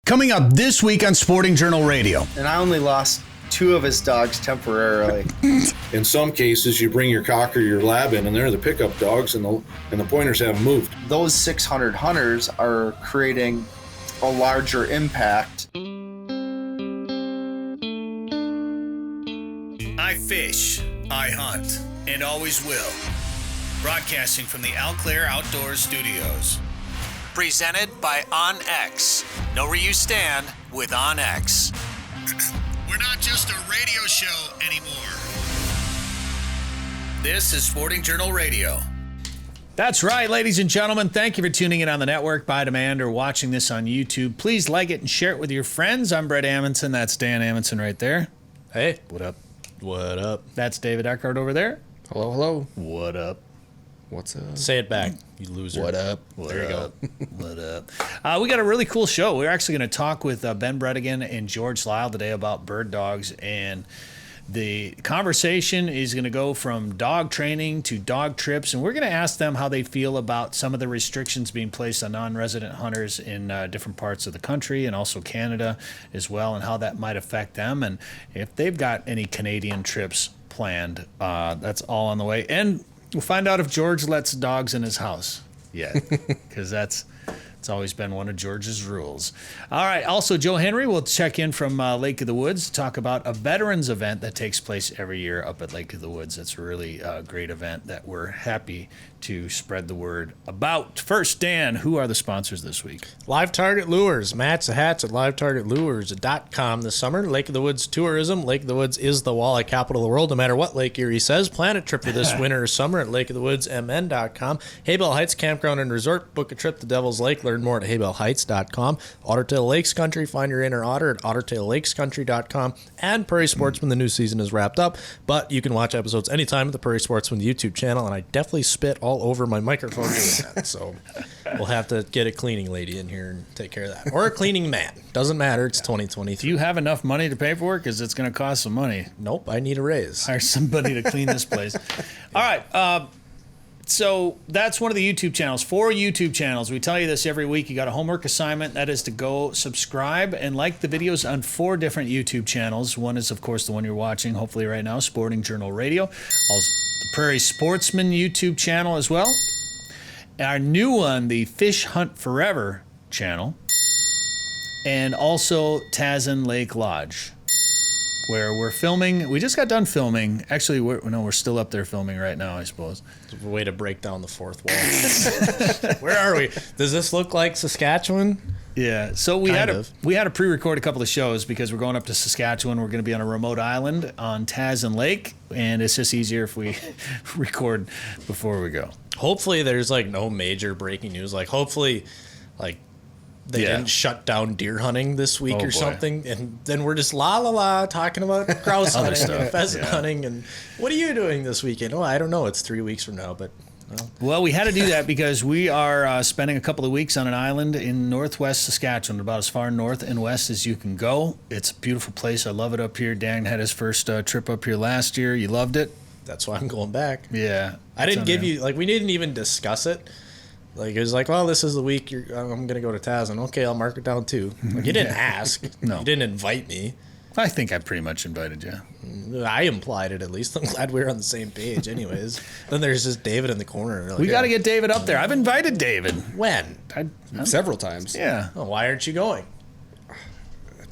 Coming up this week on Sporting Journal Radio. And I only lost 2 of his dogs temporarily. In some cases, you bring your cock or your lab in, and they're the pickup dogs, and the pointers haven't moved. Those 600 hunters are creating a larger impact. I fish, I hunt, and always will. Broadcasting from the Eau Claire Outdoors Studios. Presented by OnX. Know where you stand with OnX. We're not just a radio show anymore. This is Sporting Journal Radio. That's right, ladies and gentlemen. Thank you for tuning in on the network by demand or watching this on YouTube. Please like it and share it with your friends. I'm Bret Amundson. That's Dan Amundson right there. Hey. What up? What up? That's David Eckhardt over there. Hello, hello. What up? What's up? Say it back, you loser. What up? There you go. What up? We got a really cool show. We're actually going to talk with Ben Brettingen and George Lyall today about bird dogs, and the conversation is going to go from dog training to dog trips, and we're going to ask them how they feel about some of the restrictions being placed on non-resident hunters in different parts of the country and also Canada as well, and how that might affect them, and if they've got any Canadian trips planned. That's all on the way. And we'll find out if George lets dogs in his house yet, because it's always been one of George's rules. All right. Also, Joe Henry will check in from Lake of the Woods to talk about a veterans event that takes place every year up at Lake of the Woods. It's a really great event that we're happy to spread the word about. First, Dan, who are the sponsors this week? Live Target Lures. Match the hats at livetargetlures.com this summer. Lake of the Woods Tourism. Lake of the Woods is the walleye capital of the world, no matter what Lake Erie says. Plan a trip for this winter or summer at lakeofthewoodsmn.com. Haybell Heights Campground and Resort. Book a trip to Devil's Lake. Learn more at haybellheights.com. Ottertail Lakes Country. Find your inner otter at ottertaillakescountry.com. And Prairie Sportsman. The new season is wrapped up, but you can watch episodes anytime at the Prairie Sportsman YouTube channel, and I definitely spit all over my microphone doing that, so we'll have to get a cleaning lady in here and take care of that, or a cleaning man. Doesn't matter. It's 2023. Do you have enough money to pay for it? Because it's going to cost some money. Nope, I need a raise. Hire somebody to clean this place. All right. So that's one of the YouTube channels. 4 YouTube channels. We tell you this every week. You got a homework assignment. That is to go subscribe and like the videos on 4 different YouTube channels. One is, of course, the one you're watching, hopefully right now, Sporting Journal Radio. Also, the Prairie Sportsman YouTube channel as well. Our new one, the Fish Hunt Forever channel. And also Tazen Lake Lodge, where we're filming. We just got done filming. Actually, we're still up there filming right now, I suppose. It's a way to break down the fourth wall. Where are we? Does this look like Saskatchewan? Yeah. So we had to pre-record a couple of shows because we're going up to Saskatchewan. We're going to be on a remote island on Tazen Lake, and it's just easier if we record before we go. Hopefully, there's like no major breaking news. Like hopefully, like they didn't shut down deer hunting this week or something, and then we're just talking about grouse hunting and pheasant hunting. And what are you doing this weekend? Oh, I don't know. It's 3 weeks from now, but. Well, we had to do that because we are spending a couple of weeks on an island in northwest Saskatchewan, about as far north and west as you can go. It's a beautiful place. I love it up here. Dan had his first trip up here last year. You loved it. That's why I'm going back. Yeah. I didn't give you, like, we didn't even discuss it. Like, it was like, well, this is the week I'm going to go to Tazen. Okay, I'll mark it down too. Like, you didn't ask. No. You didn't invite me. I think I pretty much invited you. I implied it, at least. I'm glad we're on the same page anyways. Then there's just David in the corner. Like, we got to get David up there. I've invited David. When? Several times. Yeah. Oh, why aren't you going?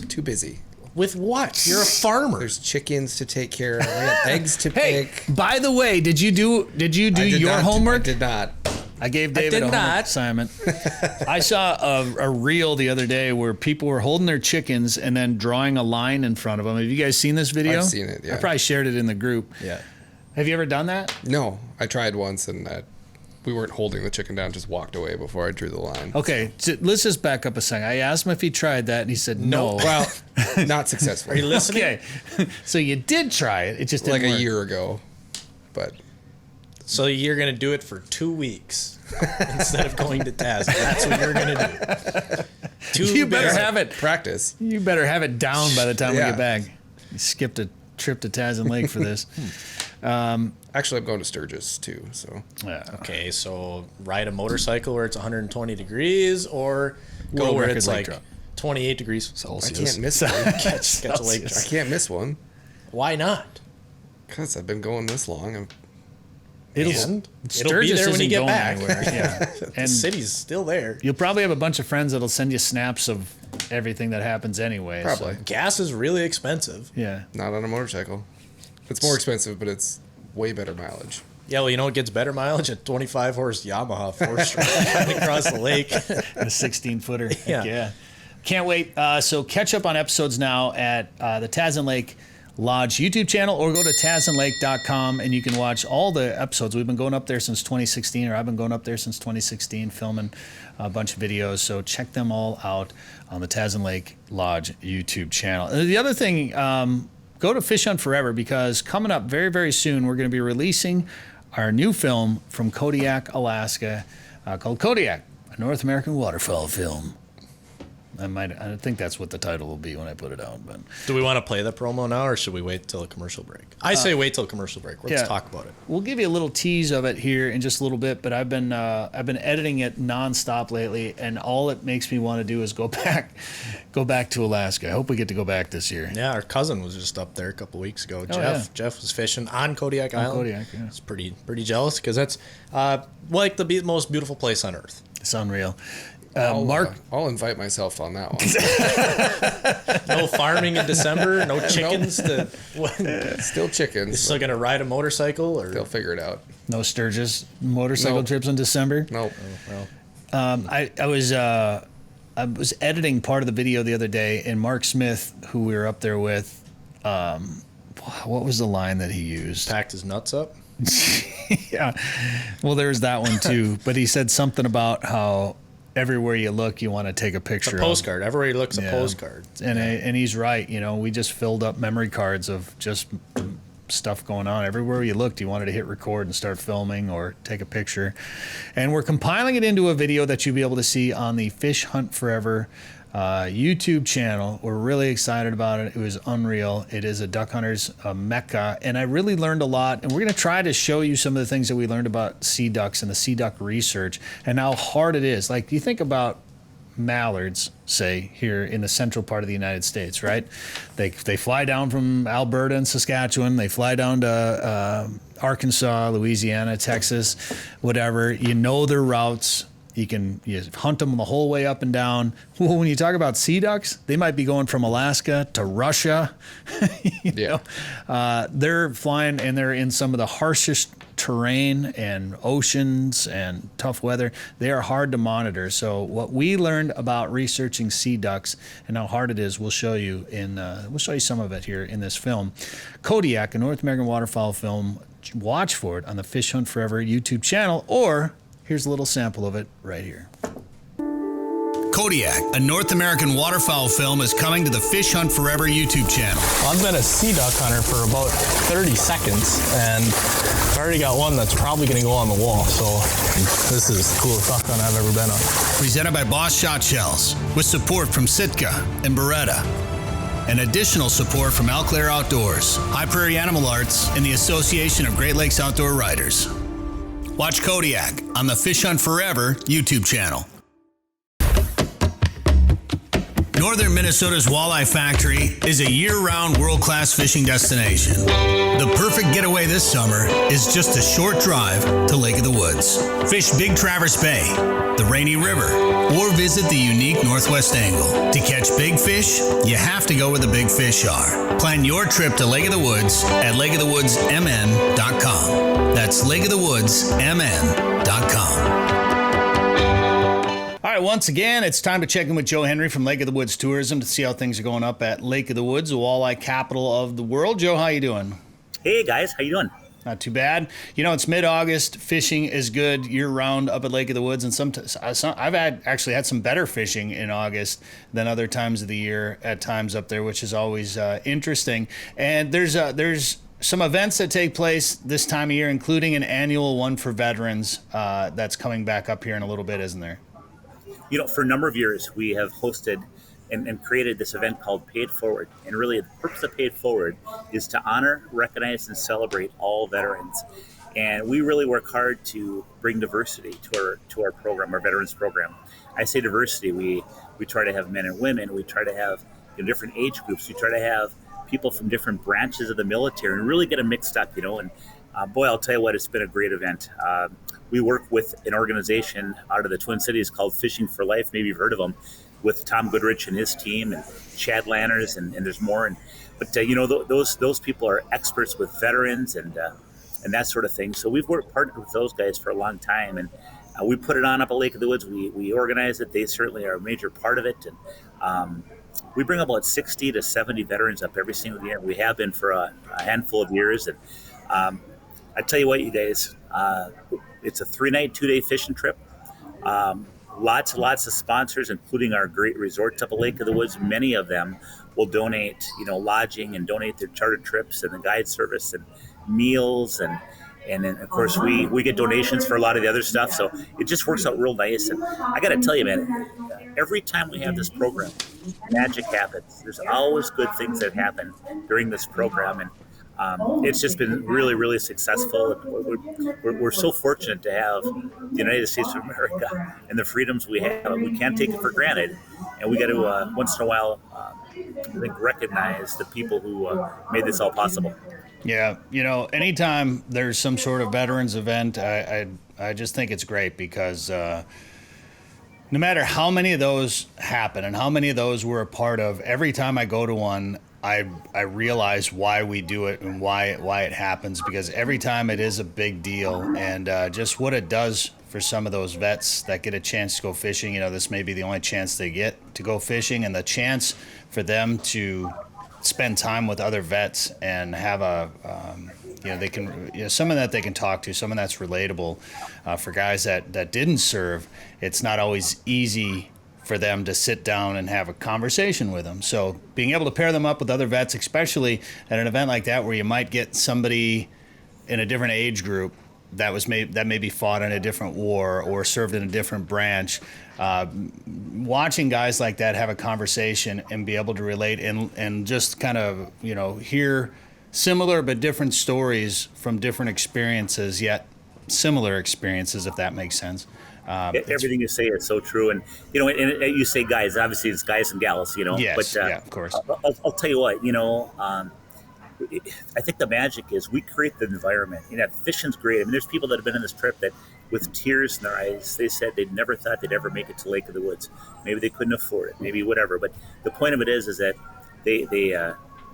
Too busy. With what? You're a farmer. There's chickens to take care of. I got eggs to pick. By the way, did you do your homework? I did not. I gave David a homework assignment. I saw a reel the other day where people were holding their chickens and then drawing a line in front of them. Have you guys seen this video? I've seen it, yeah. I probably shared it in the group. Yeah. Have you ever done that? No, I tried once and we weren't holding the chicken down, just walked away before I drew the line. Okay, so let's just back up a second. I asked him if he tried that, and he said no. Well, not successful. Are you listening? Okay, so you did try it. It just didn't like work. a year ago, but. So you're going to do it for 2 weeks instead of going to Taz. That's what you're going to do. You better have it. Practice. You better have it down by the time we Yeah. get back. You skipped a trip to Tazen Lake for this. Actually, I'm going to Sturgis too. So. Yeah. Okay, so ride a motorcycle where it's 120 degrees, or go World where record it's lake like drop. 28 degrees I Celsius. can't miss one. Catch a lake I shark. can't miss one. Why not? Because I've been going this long. It'll be there when you get back. Yeah. The And city's still there. you'll probably have a bunch of friends that'll send you snaps of everything that happens anyway. so- Probably. Gas is really expensive. yeah. Not on a motorcycle. It's more expensive, but it's way better mileage. Yeah, well, you know what gets better mileage? A 25-horse Yamaha 4-stroke across the lake. A 16-footer. Yeah. Yeah. Can't wait. So catch up on episodes now at the Tasman Lake Lodge YouTube channel, or go to tasmanlake.com and you can watch all the episodes. We've been going up there since 2016, or I've been going up there since 2016 filming a bunch of videos. So check them all out on the Tasman Lake Lodge YouTube channel. The other thing, go to Fish Hunt Forever, because coming up very, very soon, we're going to be releasing our new film from Kodiak, Alaska, called Kodiak, a North American waterfowl film. I think that's what the title will be when I put it out. But Do we want to play the promo now, or should we wait till a commercial break? I say wait till a commercial break. Let's yeah. talk about it. we'll give you a little tease of it here in just a little bit. But I've been editing it nonstop lately, and all it makes me want to do is go back to Alaska. I hope we get to go back this year. Yeah, our cousin was just up there a couple weeks ago. Oh, yeah. Jeff was fishing on Kodiak Island. Kodiak, yeah. It's pretty jealous because that's like the most beautiful place on earth. It's unreal. Mark, I'll invite myself on that one. No farming in December. No chickens. Still chickens. You're still gonna ride a motorcycle, or They'll figure it out. No Sturgis motorcycle Nope. trips in December. Nope. I was editing part of the video the other day, and Mark Smith, who we were up there with, what was the line that he used? packed his nuts up. Yeah. Well, there's that one too. But he said something about how everywhere you look, you want to take a picture A postcard. Everywhere he looks, a postcard. And he's right. You know, we just filled up memory cards of just stuff going on. Everywhere you looked, you wanted to hit record and start filming or take a picture. And we're compiling it into a video that you'll be able to see on the Fish Hunt Forever YouTube channel. We're really excited about it. It was unreal. It is a duck hunter's mecca, and I really learned a lot. And we're going to try to show you some of the things that we learned about sea ducks and the sea duck research and how hard it is. Like, you think about mallards, say, here in the central part of the United States, right? They fly down from Alberta and Saskatchewan. They fly down to Arkansas, Louisiana, Texas, whatever. You know their routes. You hunt them the whole way up and down. Well, when you talk about sea ducks, they might be going from Alaska to Russia. You know? They're flying, and they're in some of the harshest terrain and oceans and tough weather. They are hard to monitor. So what we learned about researching sea ducks and how hard it is, we'll show you some of it here in this film. Kodiak, a North American waterfowl film. Watch for it on the Fish Hunt Forever YouTube channel, or here's a little sample of it right here. Kodiak, a North American waterfowl film, is coming to the Fish Hunt Forever YouTube channel. I've been a sea duck hunter for about 30 seconds, and I've already got one that's probably going to go on the wall, so this is the coolest duck hunt I've ever been on. Presented by Boss Shot Shells, with support from Sitka and Beretta, and additional support from Eau Claire Outdoors, High Prairie Animal Arts, and the Association of Great Lakes Outdoor Riders. Watch Kodiak on the Fish Hunt Forever YouTube channel. Northern Minnesota's Walleye Factory is a year-round world-class fishing destination. The perfect getaway this summer is just a short drive to Lake of the Woods. Fish Big Traverse Bay, the Rainy River, or visit the unique Northwest Angle. To catch big fish, you have to go where the big fish are. Plan your trip to Lake of the Woods at lakeofthewoodsmn.com. That's lakeofthewoodsmn.com. All right, once again, it's time to check in with Joe Henry from Lake of the Woods Tourism to see how things are going up at Lake of the Woods, the walleye capital of the world. Joe, how you doing? Hey guys, how you doing? Not too bad. You know, it's mid-August. Fishing is good year-round up at Lake of the Woods, and I've actually had some better fishing in August than other times of the year at times up there, which is always interesting. And there's some events that take place this time of year, including an annual one for veterans that's coming back up here in a little bit, isn't there? You know, for a number of years, we have hosted and created this event called Pay It Forward. And really, the purpose of Pay It Forward is to honor, recognize, and celebrate all veterans. And we really work hard to bring diversity to our program, our veterans program. I say diversity. We We try to have men and women. We try to have different age groups. We try to have people from different branches of the military and really get them mixed up, and boy, I'll tell you what, it's been a great event. We work with an organization out of the Twin Cities called Fishing for Life. Maybe you've heard of them, with Tom Goodrich and his team, and Chad Lanners, and there's more. But those people are experts with veterans and that sort of thing. So we've partnered with those guys for a long time, and we put it on up at Lake of the Woods. We organize it. They certainly are a major part of it, and we bring about 60 to 70 veterans up every single year. We have been for a handful of years, and I tell you what, you guys, it's a 3-night, 2-day fishing trip. Lots of sponsors, including our great resorts up at Lake of the Woods. Many of them will donate, lodging and donate their charter trips and the guide service and meals, and then of course we get donations for a lot of the other stuff. So it just works out real nice. And I got to tell you, man, every time we have this program, magic happens. There's always good things that happen during this program, and it's just been really, really successful. We're so fortunate to have the United States of America and the freedoms we have. We can't take it for granted, and we got to once in a while, I think, recognize the people who made this all possible. Yeah, anytime there's some sort of veterans event, I just think it's great because no matter how many of those happen and how many of those we're a part of, every time I go to one, I realize why we do it and why it happens, because every time it is a big deal, and just what it does for some of those vets that get a chance to go fishing. This may be the only chance they get to go fishing, and the chance for them to spend time with other vets and have they can, someone that they can talk to, someone that's relatable. For guys that didn't serve, it's not always easy for them to sit down and have a conversation with them. So being able to pair them up with other vets, especially at an event like that where you might get somebody in a different age group that maybe fought in a different war or served in a different branch, watching guys like that have a conversation and be able to relate and just kind of hear similar but different stories from different experiences, yet similar experiences, if that makes sense. Everything you say is so true, and and you say guys. Obviously, it's guys and gals. Yes, but yeah, of course. I'll tell you what. I think the magic is we create the environment. Fishing's great. I mean, there's people that have been on this trip that, with tears in their eyes, they said they'd never thought they'd ever make it to Lake of the Woods. Maybe they couldn't afford it. Maybe whatever. But the point of it is that they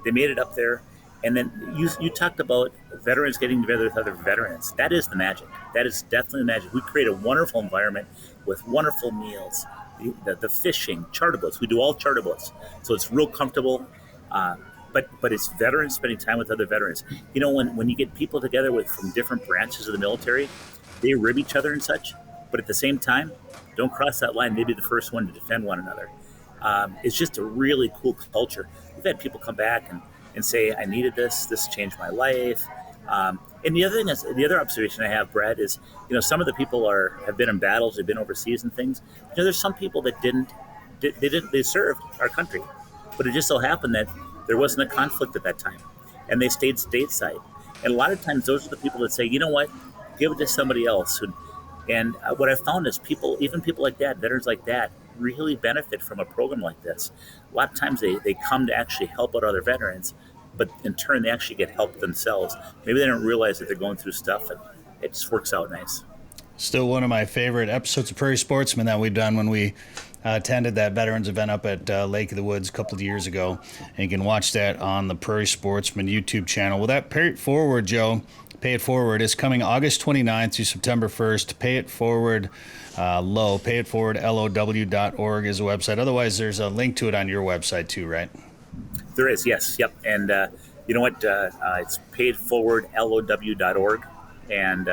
made it up there. And then you talked about veterans getting together with other veterans. That is the magic. That is definitely the magic. We create a wonderful environment with wonderful meals, the fishing, charter boats. We do all charter boats, so it's real comfortable. But it's veterans spending time with other veterans. When you get people together from different branches of the military, they rib each other and such. But at the same time, don't cross that line. They be the first one to defend one another. It's just a really cool culture. We've had people come back and say, I needed this. This changed my life. And the other thing is, the other observation I have, Brett, is some of the people have been in battles, they've been overseas and things. There's some people that they served our country, but it just so happened that there wasn't a conflict at that time, and they stayed stateside. And a lot of times, those are the people that say, give it to somebody else. And what I found is even people like that, veterans like that, really benefit from a program like this. A lot of times they come to actually help out other veterans, but in turn they actually get help themselves. Maybe they don't realize that they're going through stuff, and it just works out nice. Still one of my favorite episodes of Prairie Sportsman that we've done when we attended that veterans event up at Lake of the Woods a couple of years ago. And you can watch that on the Prairie Sportsman YouTube channel. Well, that Pay It Forward, Joe, Pay It Forward is coming August 29th through September 1st. Pay It Forward payitforwardlow.org is the website. Otherwise, there's a link to it on your website too, right? There is, yes. Yep. And you know what? It's payitforwardlow.org. And,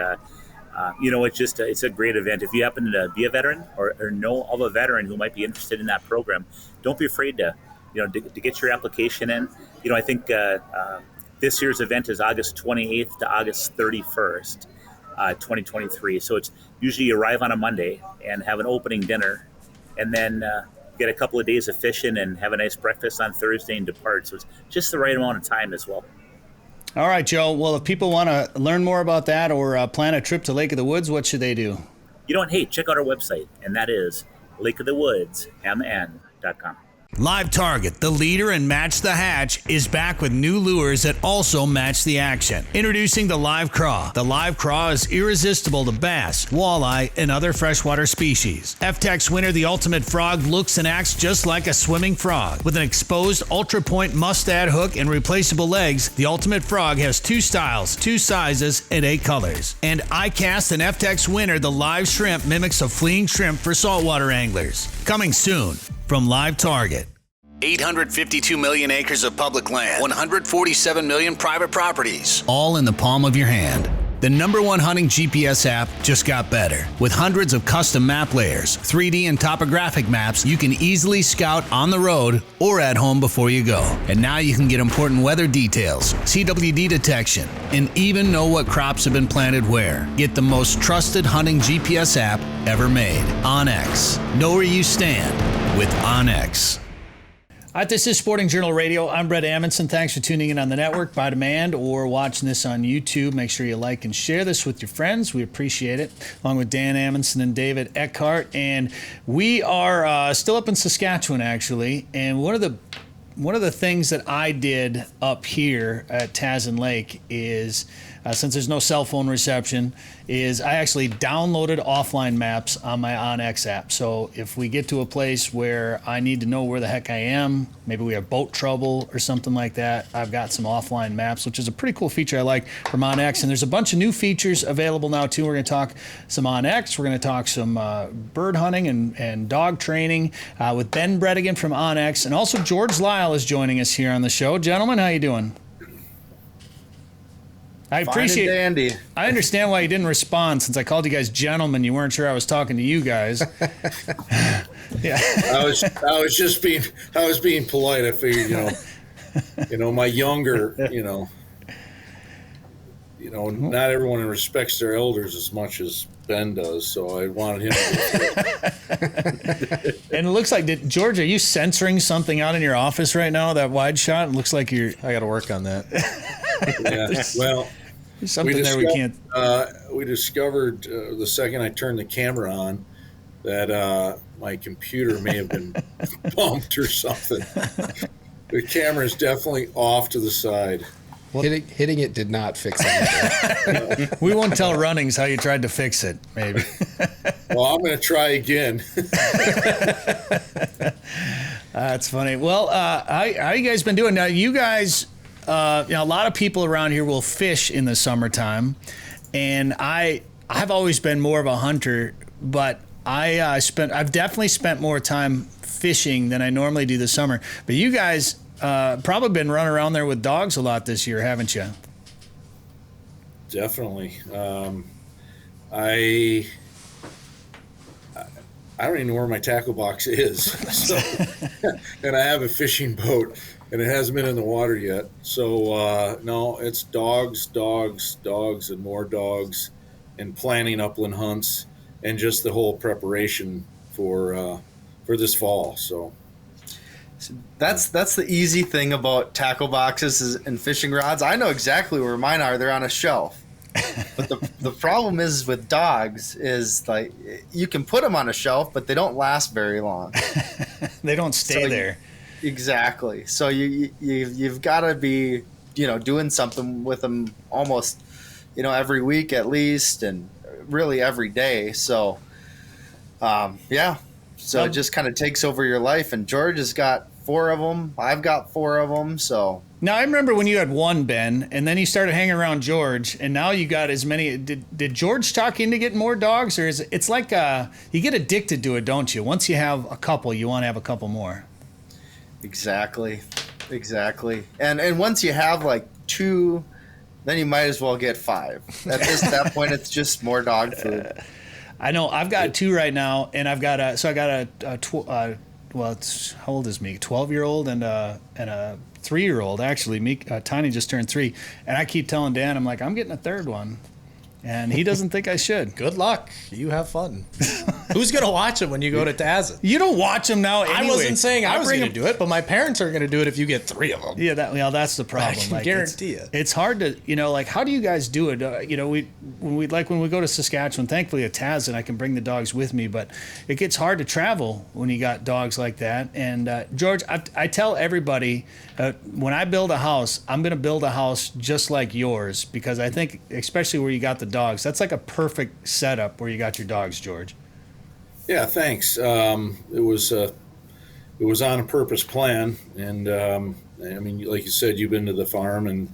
it's a great event. If you happen to be a veteran or know of a veteran who might be interested in that program, don't be afraid to get your application in. I think this year's event is August 28th to August 31st, 2023. So it's usually you arrive on a Monday and have an opening dinner, and then get a couple of days of fishing and have a nice breakfast on Thursday and depart. So it's just the right amount of time as well. All right, Joe. Well, if people want to learn more about that or plan a trip to Lake of the Woods, what should they do? Hey, check out our website, and that is lakeofthewoodsmn.com. Live Target, the leader in Match the Hatch, is back with new lures that also match the action. Introducing the Live Craw. The Live Craw is irresistible to bass, walleye, and other freshwater species. FTech's winner, the Ultimate Frog, looks and acts just like a swimming frog. With an exposed Ultra Point mustad hook and replaceable legs, the Ultimate Frog has 2 styles, 2 sizes, and 8 colors. And iCast and FTech's winner, the Live Shrimp, mimics a fleeing shrimp for saltwater anglers. Coming soon from Live Target. 852 million acres of public land, 147 million private properties, all in the palm of your hand. The #1 hunting GPS app just got better. With hundreds of custom map layers, 3D and topographic maps, you can easily scout on the road or at home before you go. And now you can get important weather details, CWD detection, and even know what crops have been planted where. Get the most trusted hunting GPS app ever made. OnX. Know where you stand with OnX. All right, this is Sporting Journal Radio. I'm Bret Amundson. Thanks for tuning in on the network by demand or watching this on YouTube. Make sure you like and share this with your friends. We appreciate it. Along with Dan Amundson and David Eckhardt. And we are still up in Saskatchewan, actually. And one of the things that I did up here at Tazen Lake is, since there's no cell phone reception, is I actually downloaded offline maps on my OnX app. So if we get to a place where I need to know where the heck I am, maybe we have boat trouble or something like that, I've got some offline maps, which is a pretty cool feature I like from OnX. And there's a bunch of new features available now too. We're going to talk some OnX. We're going to talk some bird hunting and dog training with Ben Brettingen from OnX. And also George Lyall is joining us here on the show. Gentlemen, how you doing? I appreciate it. Dandy. I understand why you didn't respond since I called you guys gentlemen. You weren't sure I was talking to you guys. Yeah. I was just being polite. I figured, my younger, not everyone respects their elders as much as Ben does, so I wanted him to. And it looks like, George, are you censoring something out in your office right now? That wide shot? It looks like you're. I got to work on that. Yeah. Well, there's something there we can't. We discovered the second I turned the camera on that my computer may have been bumped or something. The camera is definitely off to the side. Hitting it did not fix it. We won't tell Runnings how you tried to fix it, maybe. Well, I'm going to try again. That's funny. Well, how you guys been doing? Now, you guys, a lot of people around here will fish in the summertime, and I've always been more of a hunter, but I've definitely spent more time fishing than I normally do this summer. But you guys probably been running around there with dogs a lot this year, haven't you? Definitely. I don't even know where my tackle box is. So, and I have a fishing boat, and it hasn't been in the water yet. So, no, it's dogs, and more dogs, and planning upland hunts, and just the whole preparation for this fall. So That's the easy thing about tackle boxes and fishing rods. I know exactly where mine are. They're on a shelf. But the problem is with dogs is, like, you can put them on a shelf, but they don't last very long. They don't stay there. Exactly. So you've got to be, doing something with them almost, every week at least, and really every day. So, yeah. So it just kind of takes over your life. And George has got 4 of them. I've got 4 of them. So now I remember when you had 1, Ben, and then you started hanging around George, and now you got as many. Did George talk into getting more dogs, or is it's like you get addicted to it, don't you? Once you have a couple, you want to have a couple more. Exactly. And once you have like 2, then you might as well get 5. At that point, it's just more dog food. I know. I've got 2 right now, and I've got how old is Meek? 12-year-old and a 3-year-old. Actually, Meek, Tiny just turned 3, and I keep telling Dan, I'm like, I'm getting a 3rd one. And he doesn't think I should. Good luck. You have fun. Who's going to watch it when you go to Tazin? You don't watch him now anyway. I wasn't saying I was bring going to do it, but my parents are going to do it if you get 3 of them. Yeah, that's the problem. I can guarantee it. It's hard to, like, how do you guys do it? When we go to Saskatchewan, thankfully at Tazin, I can bring the dogs with me, but it gets hard to travel when you got dogs like that. And George, I tell everybody, when I build a house, I'm going to build a house just like yours, because I think, especially where you got the dogs, that's like a perfect setup where you got your dogs, George. Yeah, thanks. It was on a purpose plan, and I mean, like you said, you've been to the farm, and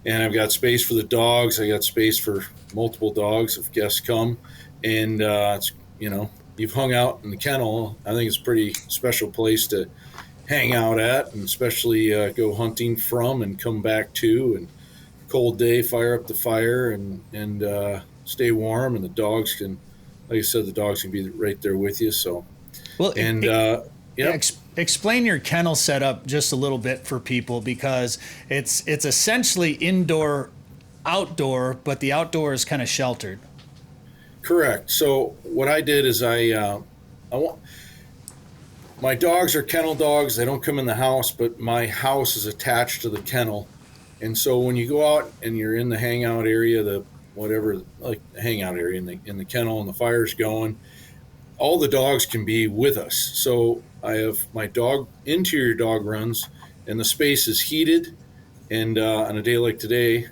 I've got space for the dogs. I got space for multiple dogs if guests come, and it's, you've hung out in the kennel. I think it's a pretty special place to hang out at, and especially go hunting from and come back to. And cold day, fire up the fire, and stay warm, and the dogs can. Like I said, the dogs can be right there with you. So, well, yeah. Explain your kennel setup just a little bit for people, because it's essentially indoor, outdoor, but the outdoor is kind of sheltered. Correct. So what I did is I want my dogs are kennel dogs. They don't come in the house, but my house is attached to the kennel, and so when you go out and you're in the hangout area, like the hangout area in the kennel, and the fire's going, all the dogs can be with us. So I have my interior dog runs, and the space is heated. And on a day like today,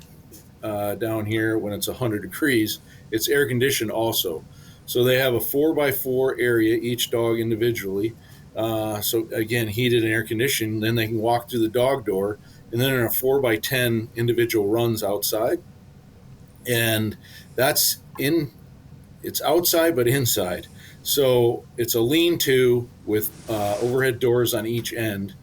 down here when it's 100 degrees, it's air conditioned also. So they have a 4x4 area, each dog individually. So again, heated and air conditioned. Then they can walk through the dog door, and then in a 4x10 individual runs outside. And it's outside but inside. So it's a lean-to with overhead doors on each end.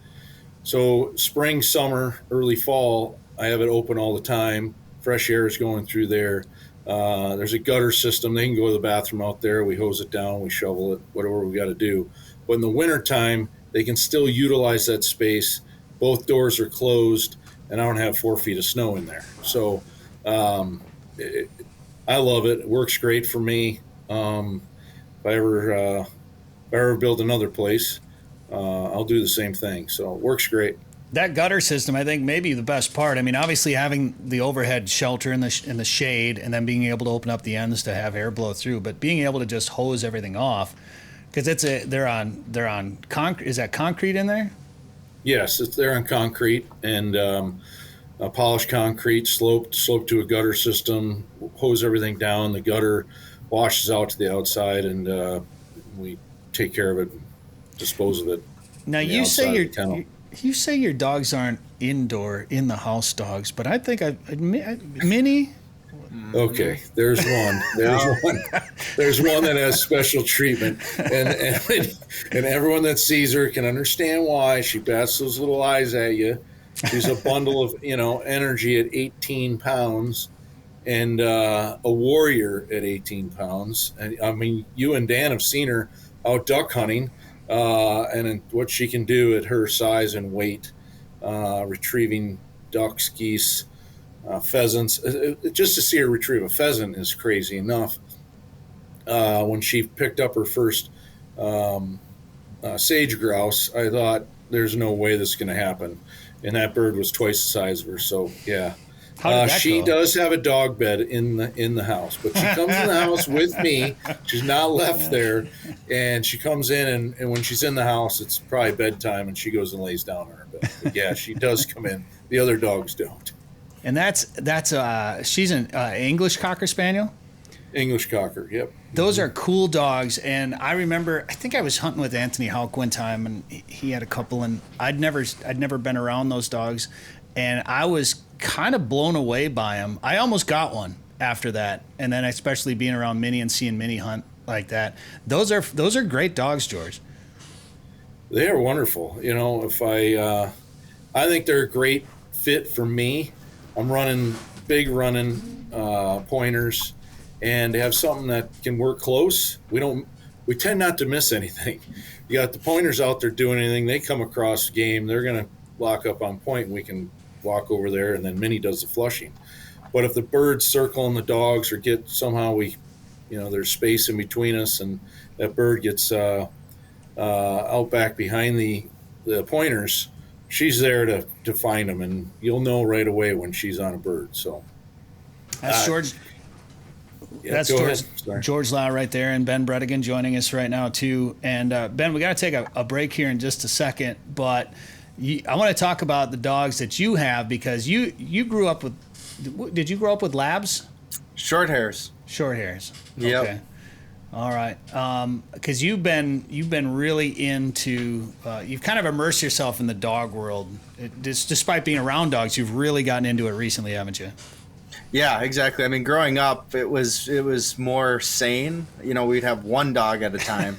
So spring, summer, early fall, I have it open all the time. Fresh air is going through there. There's a gutter system. They can go to the bathroom out there. We hose it down, we shovel it, whatever we got to do. But in the wintertime, they can still utilize that space. Both doors are closed, and I don't have 4 feet of snow in there. So I love it. It works great for me. If I ever build another place, I'll do the same thing. So it works great. That gutter system, I think, may be the best part. I mean, obviously having the overhead shelter in the shade, and then being able to open up the ends to have air blow through, but being able to just hose everything off, because they're on concrete. Is that concrete in there? Yes, they're on concrete, and polished concrete, sloped to a gutter system. Hose everything down. The gutter washes out to the outside, and we take care of it, and dispose of it. Now you say your dogs aren't indoor, in the house dogs, but I think Minnie. Okay, there's one. There's one that has special treatment, and everyone that sees her can understand why. She bats those little eyes at you. She's a bundle of energy at 18 pounds, and a warrior at 18 pounds. And I mean, you and Dan have seen her out duck hunting, and what she can do at her size and weight, retrieving ducks, geese, pheasants. Just to see her retrieve a pheasant is crazy enough. When she picked up her first sage grouse, I thought, there's no way this is going to happen. And that bird was twice the size of her. So, yeah. She does have a dog bed in the house, but she comes in the house with me. She's not left there, and she comes in, and when she's in the house, it's probably bedtime, and she goes and lays down on her bed. But yeah, she does come in. The other dogs don't. And she's an English Cocker Spaniel? English Cocker, yep. Those are cool dogs, and I remember, I think I was hunting with Anthony Houck one time, and he had a couple, and I'd never been around those dogs, and I was kind of blown away by them. I almost got one after that, and then especially being around Minnie and seeing Minnie hunt like that. Those are great dogs, George. They are wonderful. If I think they're a great fit for me. I'm running pointers, and to have something that can work close. We tend not to miss anything. You got the pointers out there doing anything, they come across game, they're going to lock up on point, and we can walk over there, and then Minnie does the flushing. But if the birds circling the dogs or get somehow there's space in between us and that bird gets out back behind the pointers, she's there to find them, and you'll know right away when she's on a bird. So that's George. Yeah, that's George Lyall right there, and Ben Brettingen joining us right now too. And Ben, we got to take a break here in just a second, but I want to talk about the dogs that you have, because you grew up with. Did you grow up with labs? Short hairs. Short hairs. Yep. Okay. All right. Because you've been really into. You've kind of immersed yourself in the dog world. Despite being around dogs, you've really gotten into it recently, haven't you? Yeah, exactly. I mean, growing up, it was more sane. We'd have one dog at a time,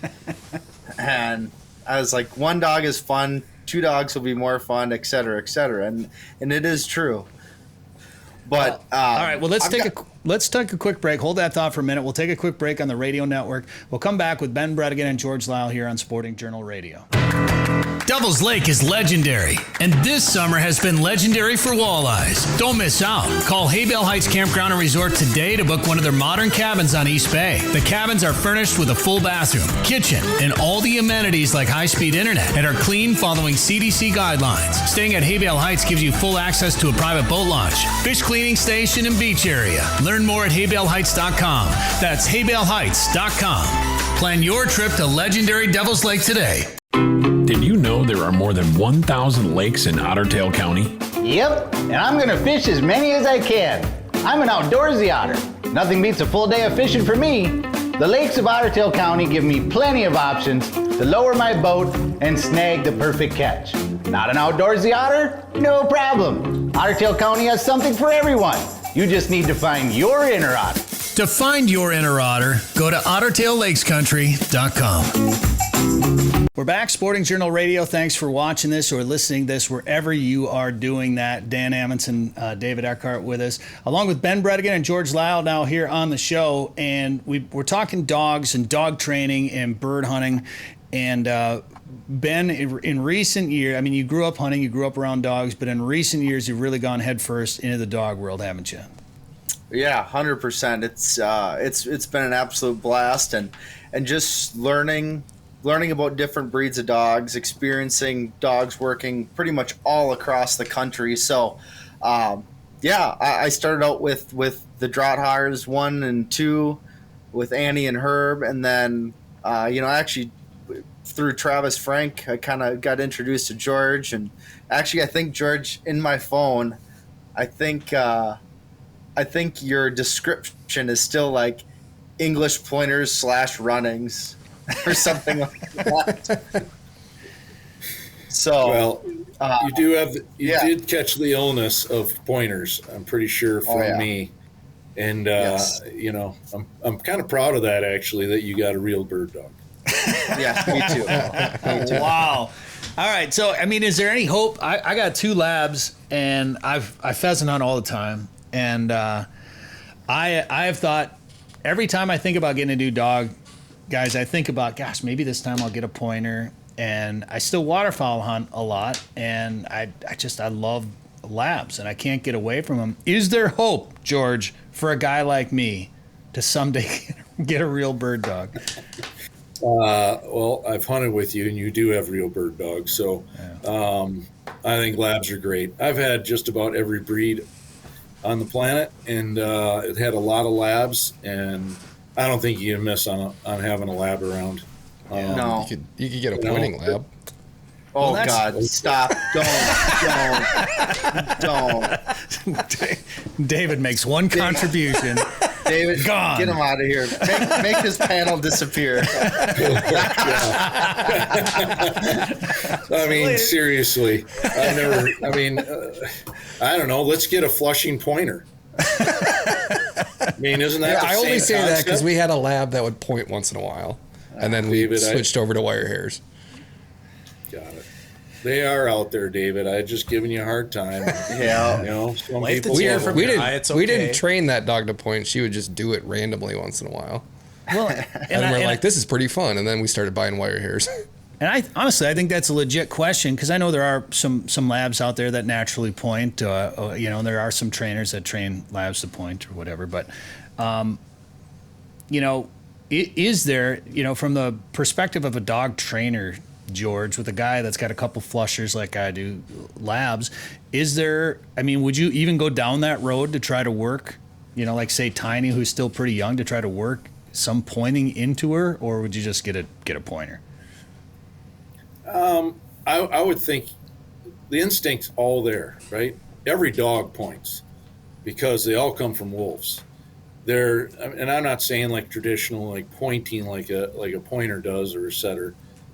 and I was like, one dog is fun, 2 dogs will be more fun, et cetera, and it is true. But all right, well, let's take a quick break. Hold that thought for a minute. We'll take a quick break on the radio network. We'll come back with Ben Brettingen and George Lyall here on Sporting Journal Radio. Devil's Lake is legendary, and this summer has been legendary for walleyes. Don't miss out. Call Haybale Heights Campground and Resort today to book one of their modern cabins on East Bay. The cabins are furnished with a full bathroom, kitchen, and all the amenities like high-speed internet, and are clean following CDC guidelines. Staying at Haybale Heights gives you full access to a private boat launch, fish cleaning station, and beach area. Learn more at haybaleheights.com. That's haybaleheights.com. Plan your trip to legendary Devil's Lake today. Did you know there are more than 1,000 lakes in Otter Tail County? Yep, and I'm gonna fish as many as I can. I'm an outdoorsy otter. Nothing beats a full day of fishing for me. The lakes of Otter Tail County give me plenty of options to lower my boat and snag the perfect catch. Not an outdoorsy otter? No problem. Otter Tail County has something for everyone. You just need to find your inner otter. To find your inner otter, go to OttertailLakesCountry.com. We're back, Sporting Journal Radio. Thanks for watching this or listening to this wherever you are doing that. Dan Amundson, David Eckhardt with us, along with Ben Brettingen and George Lyall now here on the show. And we're talking dogs and dog training and bird hunting. And Ben, in recent years, I mean, you grew up hunting, you grew up around dogs, but in recent years, you've really gone headfirst into the dog world, haven't you? Yeah, 100%. It's been an absolute blast, and just learning about different breeds of dogs, experiencing dogs working pretty much all across the country. So, I started out with the Draughthaars 1 and 2 with Annie and Herb, and then actually through Travis Frank, I kind of got introduced to George, and actually I think George, in my phone, I think your description is still like English pointers / runnings or something like that. So, well, you did catch the illness of pointers, I'm pretty sure, from me. And, yes. I'm kind of proud of that, actually, that you got a real bird dog. Yeah, me too. Wow. All right. So, I mean, is there any hope? I got 2 labs, and I pheasant hunt all the time. And I have thought, every time I think about getting a new dog, guys, I think about, gosh, maybe this time I'll get a pointer. And I still waterfowl hunt a lot, and I love labs, and I can't get away from them. Is there hope, George, for a guy like me to someday get a real bird dog? Well, I've hunted with you, and you do have real bird dogs. So I think labs are great. I've had just about every breed on the planet, and it had a lot of labs, and I don't think you can miss on having a lab around. No. You could get a pointing lab. Oh, well, God, stop. Don't. David makes one contribution. David, gone. Get him out of here. Make this panel disappear. I mean, seriously. I don't know. Let's get a flushing pointer. I mean, isn't that the I only same say that concept? because we had a lab that would point once in a while. And then we switched over to wire hairs. Got it. They are out there, David. I just giving you a hard time. Yeah. Some Life people that's here love from it. We didn't train that dog to point. She would just do it randomly once in a while. Well, And we're like, this is pretty fun. And then we started buying wire hairs. And I think that's a legit question, because I know there are some labs out there that naturally point. There are some trainers that train labs to point or whatever. But, is there, from the perspective of a dog trainer, George, with a guy that's got a couple flushers like I do, labs, would you even go down that road to try to work, like say Tiny, who's still pretty young, to try to work some pointing into her, or would you just get a pointer? I would think the instinct's all there, right? Every dog points because they all come from wolves. And I'm not saying like traditional, like pointing like a pointer does or a setter.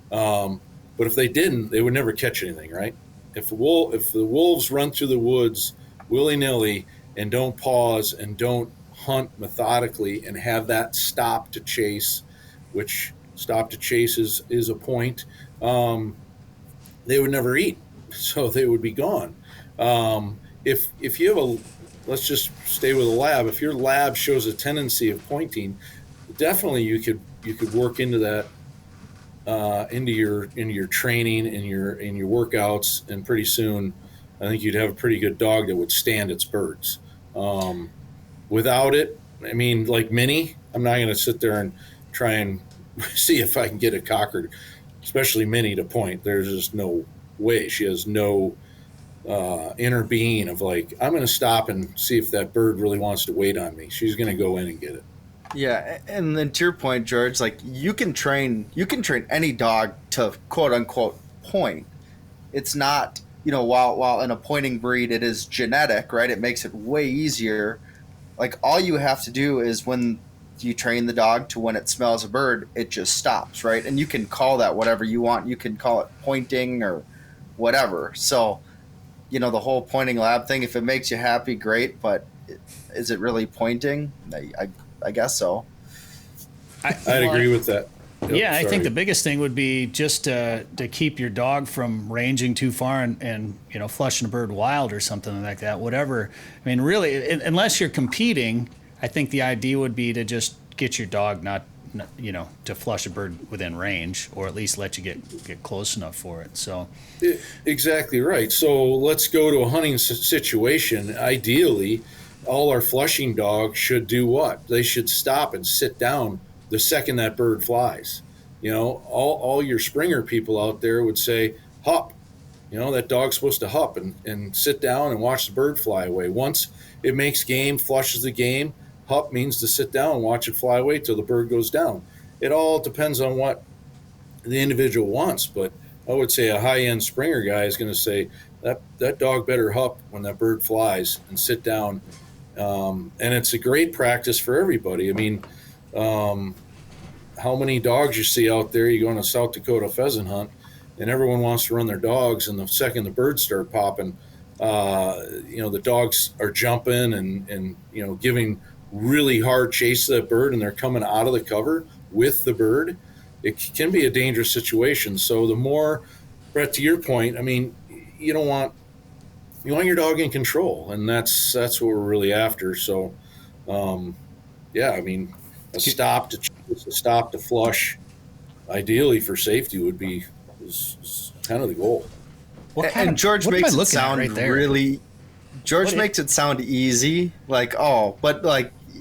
But if they didn't, they would never catch anything, right? If the wolves run through the woods willy-nilly and don't pause and don't hunt methodically and have that stop to chase, which stop to chase is a point, they would never eat, so they would be gone. If you have let's just stay with a lab. If your lab shows a tendency of pointing, definitely you could work into that, into your training and your workouts, and pretty soon, I think you'd have a pretty good dog that would stand its birds. Without it, like Minnie, I'm not going to sit there and try and see if I can get a cocker, especially Minnie, to point. There's just no way. She has no inner being of like, I'm going to stop and see if that bird really wants to wait on me. She's going to go in and get it. Yeah, and then to your point, George, like you can train any dog to quote unquote point. It's not, while in a pointing breed it is genetic, right? It makes it way easier. Like all you have to do is when you train the dog to when it smells a bird, it just stops, right? And you can call that whatever you want. You can call it pointing or whatever. So, the whole pointing lab thing, if it makes you happy, great. But is it really pointing? I guess so. I'd agree with that. Yep, yeah, I think the biggest thing would be just to keep your dog from ranging too far and flushing a bird wild or something like that. Whatever. Really, unless you're competing, I think the idea would be to just get your dog not to flush a bird within range, or at least let you get close enough for it. So exactly right. So let's go to a hunting situation. Ideally, all our flushing dogs should do what? They should stop and sit down the second that bird flies. All your Springer people out there would say, hup. That dog's supposed to hup and sit down and watch the bird fly away. Once it makes game, flushes the game, hup means to sit down and watch it fly away till the bird goes down. It all depends on what the individual wants, but I would say a high-end Springer guy is going to say that dog better hup when that bird flies and sit down. And it's a great practice for everybody. How many dogs you see out there, you go on a South Dakota pheasant hunt, and everyone wants to run their dogs, and the second the birds start popping, the dogs are jumping and giving really hard chase to that bird, and they're coming out of the cover with the bird. It can be a dangerous situation. So the more, Brett, to your point, you want your dog in control, and that's what we're really after. So, a stop to chase, a stop to flush, ideally for safety would be is kind of the goal. And George makes it sound really. George makes it sound easy, but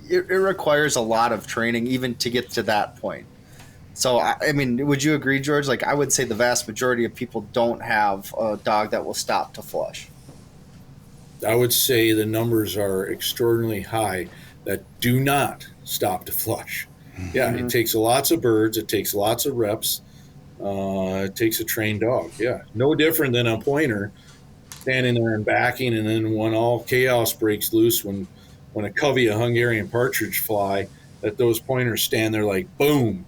it requires a lot of training even to get to that point. So, would you agree, George? Like, I would say the vast majority of people don't have a dog that will stop to flush. I would say the numbers are extraordinarily high that do not stop to flush. Yeah, It takes lots of birds. It takes lots of reps. It takes a trained dog. Yeah, no different than a pointer standing there and backing, and then when all chaos breaks loose, when a covey of Hungarian partridge fly, that those pointers stand there like boom,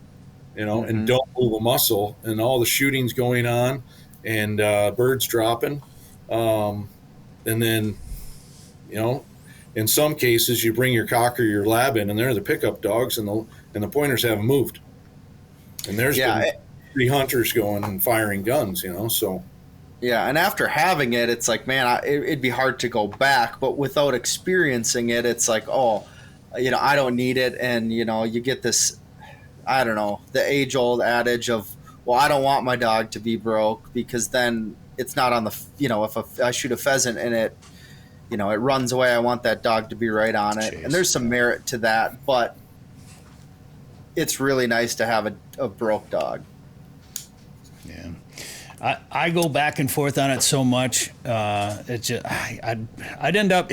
and don't move a muscle, and all the shooting's going on, and birds dropping, and then in some cases you bring your cocker, your lab in, and they're the pickup dogs, and the pointers haven't moved, and there's been 3 hunters going and firing guns, so. Yeah, and after having it, it's like, man, it'd be hard to go back. But without experiencing it, it's like, I don't need it. And, you get this, I don't know, the age-old adage of, well, I don't want my dog to be broke, because then it's not on the, if I shoot a pheasant and it, it runs away, I want that dog to be right on it. Jeez. And there's some merit to that, but it's really nice to have a broke dog. Yeah. I go back and forth on it so much. It's just, I'd end up,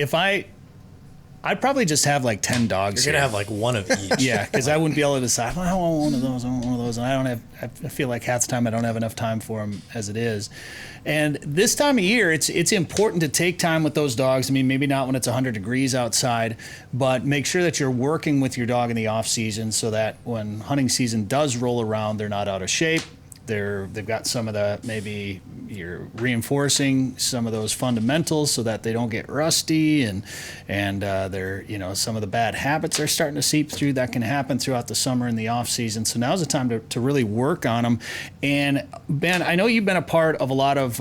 I'd probably just have like 10 dogs. You're going to have like one of each. Yeah, because I wouldn't be able to decide, I want one of those, I want one of those. And I feel like half the time I don't have enough time for them as it is. And this time of year, it's important to take time with those dogs. I mean, maybe not when it's 100 degrees outside, but make sure that you're working with your dog in the off season so that when hunting season does roll around, they're not out of shape. They've got some of the, maybe you're reinforcing some of those fundamentals so that they don't get rusty, and they're, some of the bad habits are starting to seep through. That can happen throughout the summer and the off season. So now's the time to really work on them. And Ben, I know you've been a part of a lot of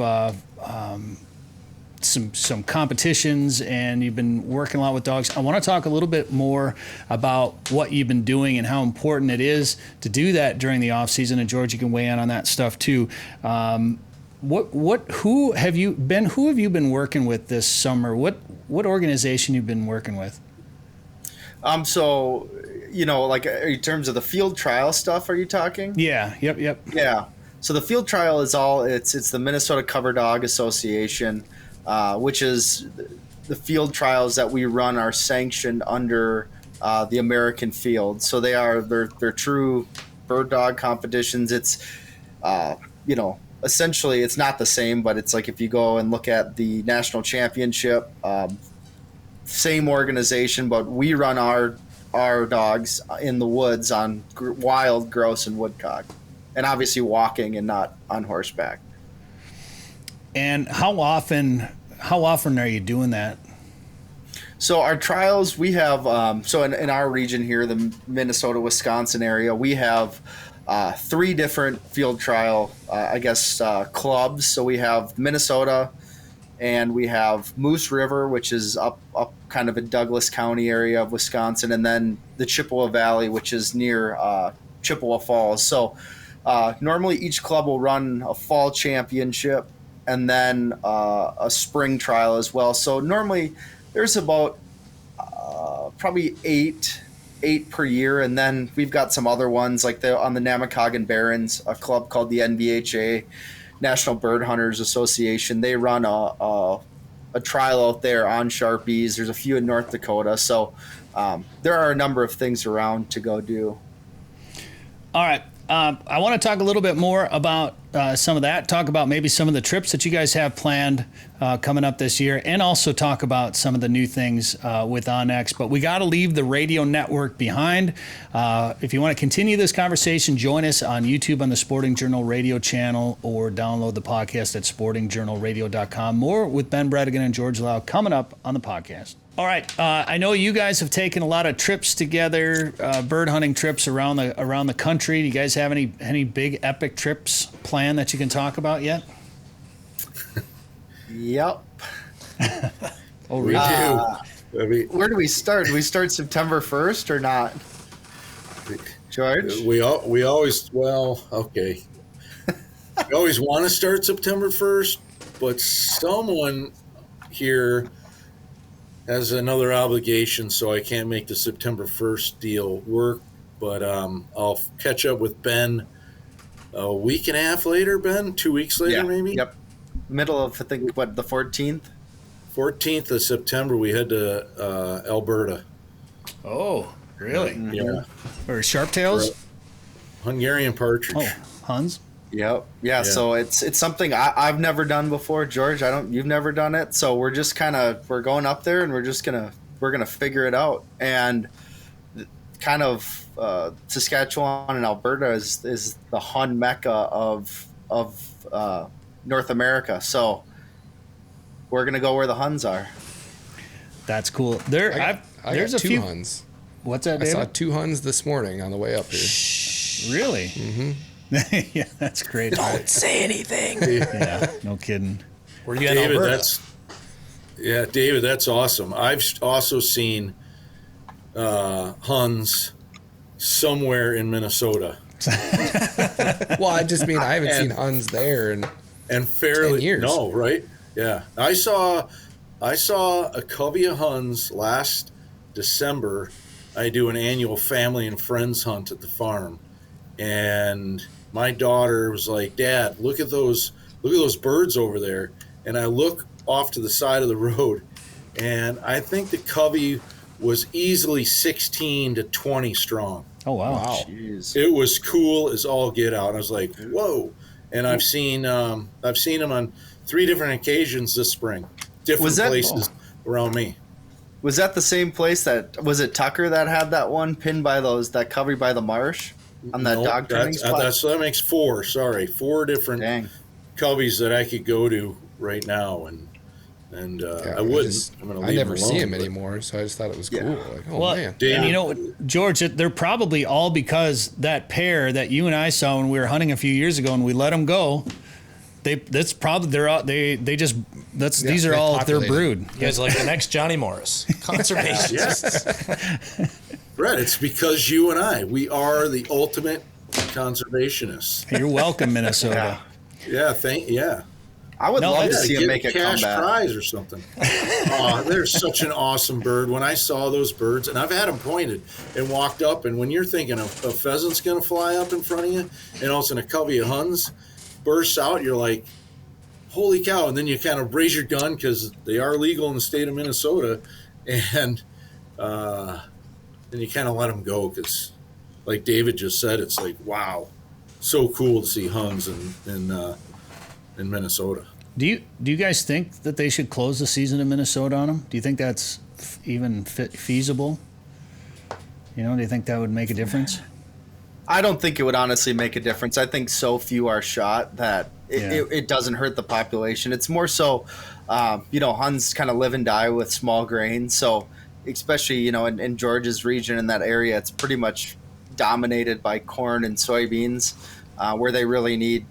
some competitions, and you've been working a lot with dogs. I want to talk a little bit more about what you've been doing and how important it is to do that during the off season. And George, you can weigh in on that stuff too. Who have you been working with this summer? What organization you've been working with? So, like in terms of the field trial stuff, are you talking? Yeah. Yep. Yeah. So the field trial is it's the Minnesota Cover Dog Association, which is the field trials that we run are sanctioned under the American Field. So they're true bird dog competitions. It's essentially it's not the same, but it's like if you go and look at the national championship, same organization, but we run our dogs in the woods on wild grouse and woodcock, and obviously walking and not on horseback. And how often are you doing that? So our trials, we have, in our region here, the Minnesota, Wisconsin area, we have 3 different field trial, clubs. So we have Minnesota, and we have Moose River, which is up kind of in Douglas County area of Wisconsin, and then the Chippewa Valley, which is near Chippewa Falls. So normally each club will run a fall championship and then a spring trial as well. So normally there's about probably eight per year, and then we've got some other ones like on the Namakagon Barrens, a club called the NBHA, National Bird Hunters Association. They run a trial out there on Sharpies. There's a few in North Dakota, so there are a number of things around to go do. All right. I want to talk a little bit more about some of that, talk about maybe some of the trips that you guys have planned coming up this year, and also talk about some of the new things with onX. But we got to leave the radio network behind. If you want to continue this conversation, join us on YouTube on the Sporting Journal radio channel, or download the podcast at sportingjournalradio.com. More with Ben Brettingen and George Lyall coming up on the podcast. All right. I know you guys have taken a lot of trips together, bird hunting trips around the country. Do you guys have any big epic trips planned that you can talk about yet? Yep. Oh, really? Where do we start? Do we start September 1st or not? George? We always okay. We always want to start September 1st, but someone here has another obligation, so I can't make the September 1st deal work. But I'll catch up with Ben a week and a half later, Ben? 2 weeks later, maybe? Yep. Middle of, I think, the 14th? 14th of September, we head to Alberta. Oh, really? Yeah. Or sharptails? Hungarian partridge. Oh, Huns? Yep. Yeah. So it's something I've never done before, George. You've never done it. So we're just we're going up there, and we're gonna figure it out. And kind of Saskatchewan and Alberta is the Hun mecca of North America. So we're gonna go where the Huns are. That's cool. I there's got a few Huns. What's that, I David? saw 2 Huns this morning on the way up here. Really? Mm-hmm. Yeah, that's great. Don't say anything. Yeah, no kidding. Were you in David, Alberta? David, that's awesome. I've also seen Huns somewhere in Minnesota. Well, I just mean I haven't seen Huns there and fairly 10 years. No, right? Yeah, I saw a covey of Huns last December. I do an annual family and friends hunt at the farm, and my daughter was like, "Dad, look at those birds over there." And I look off to the side of the road, and I think the covey was easily 16 to 20 strong. Oh, wow. Jeez. It was cool as all get out. I was like, "Whoa!" And I've seen them on 3 different occasions this spring, different places around me. Was that the same place was it Tucker that had that one pinned by that covey by the marsh on that dog training spot? So that makes 4. Sorry, 4 different coveys that I could go to right now, and I wouldn't. I never see him anymore, so I just thought it was cool. Like, man. And you know what, George, they're probably all because that pair that you and I saw when we were hunting a few years ago, and we let them go. These are all their brood. You guys are like the next Johnny Morris, conservationists. Brett, it's because you and we are the ultimate conservationists. You're welcome, Minnesota. Yeah, I would love to see him make a cash comeback. prize or something. They're such an awesome bird. When I saw those birds, and I've had them pointed and walked up, and when you're thinking a pheasant's going to fly up in front of you, and all of a sudden a covey of Huns bursts out, you're like, holy cow. And then you kind of raise your gun because they are legal in the state of Minnesota, and then you kind of let them go because, like David just said, it's like, wow, so cool to see Huns in Minnesota. Do you guys think that they should close the season in Minnesota on them? Do you think that's even feasible? Do you think that would make a difference? I don't think it would honestly make a difference. I think so few are shot that it doesn't hurt the population. It's more so, Huns kind of live and die with small grain. So especially, in Georgia's region, in that area, it's pretty much dominated by corn and soybeans, where they really need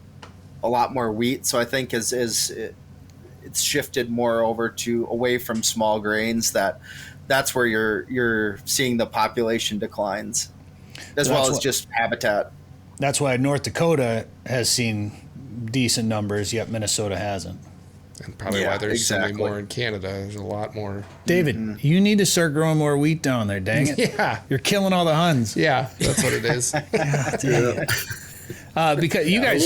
a lot more wheat. So I think as it's shifted more over to away from small grains, that's where you're seeing the population declines, as well as just habitat. That's why North Dakota has seen decent numbers, yet Minnesota hasn't. And probably why there's so many more in Canada. There's a lot more. David, you need to start growing more wheat down there, dang it. Yeah. You're killing all the Huns. Yeah, that's what it is. God, dang it. Because you guys...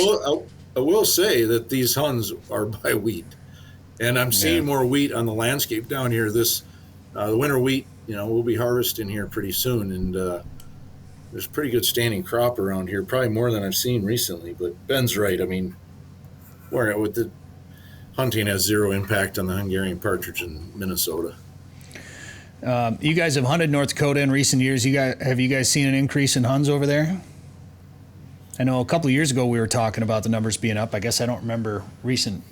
I will say that these Huns are by wheat. And I'm seeing more wheat on the landscape down here. The winter wheat, we'll be harvesting here pretty soon. And there's a pretty good standing crop around here, probably more than I've seen recently. But Ben's right. I mean, with the hunting has zero impact on the Hungarian partridge in Minnesota. You guys have hunted North Dakota in recent years. Have you guys seen an increase in Huns over there? I know a couple of years ago we were talking about the numbers being up. I guess I don't remember recent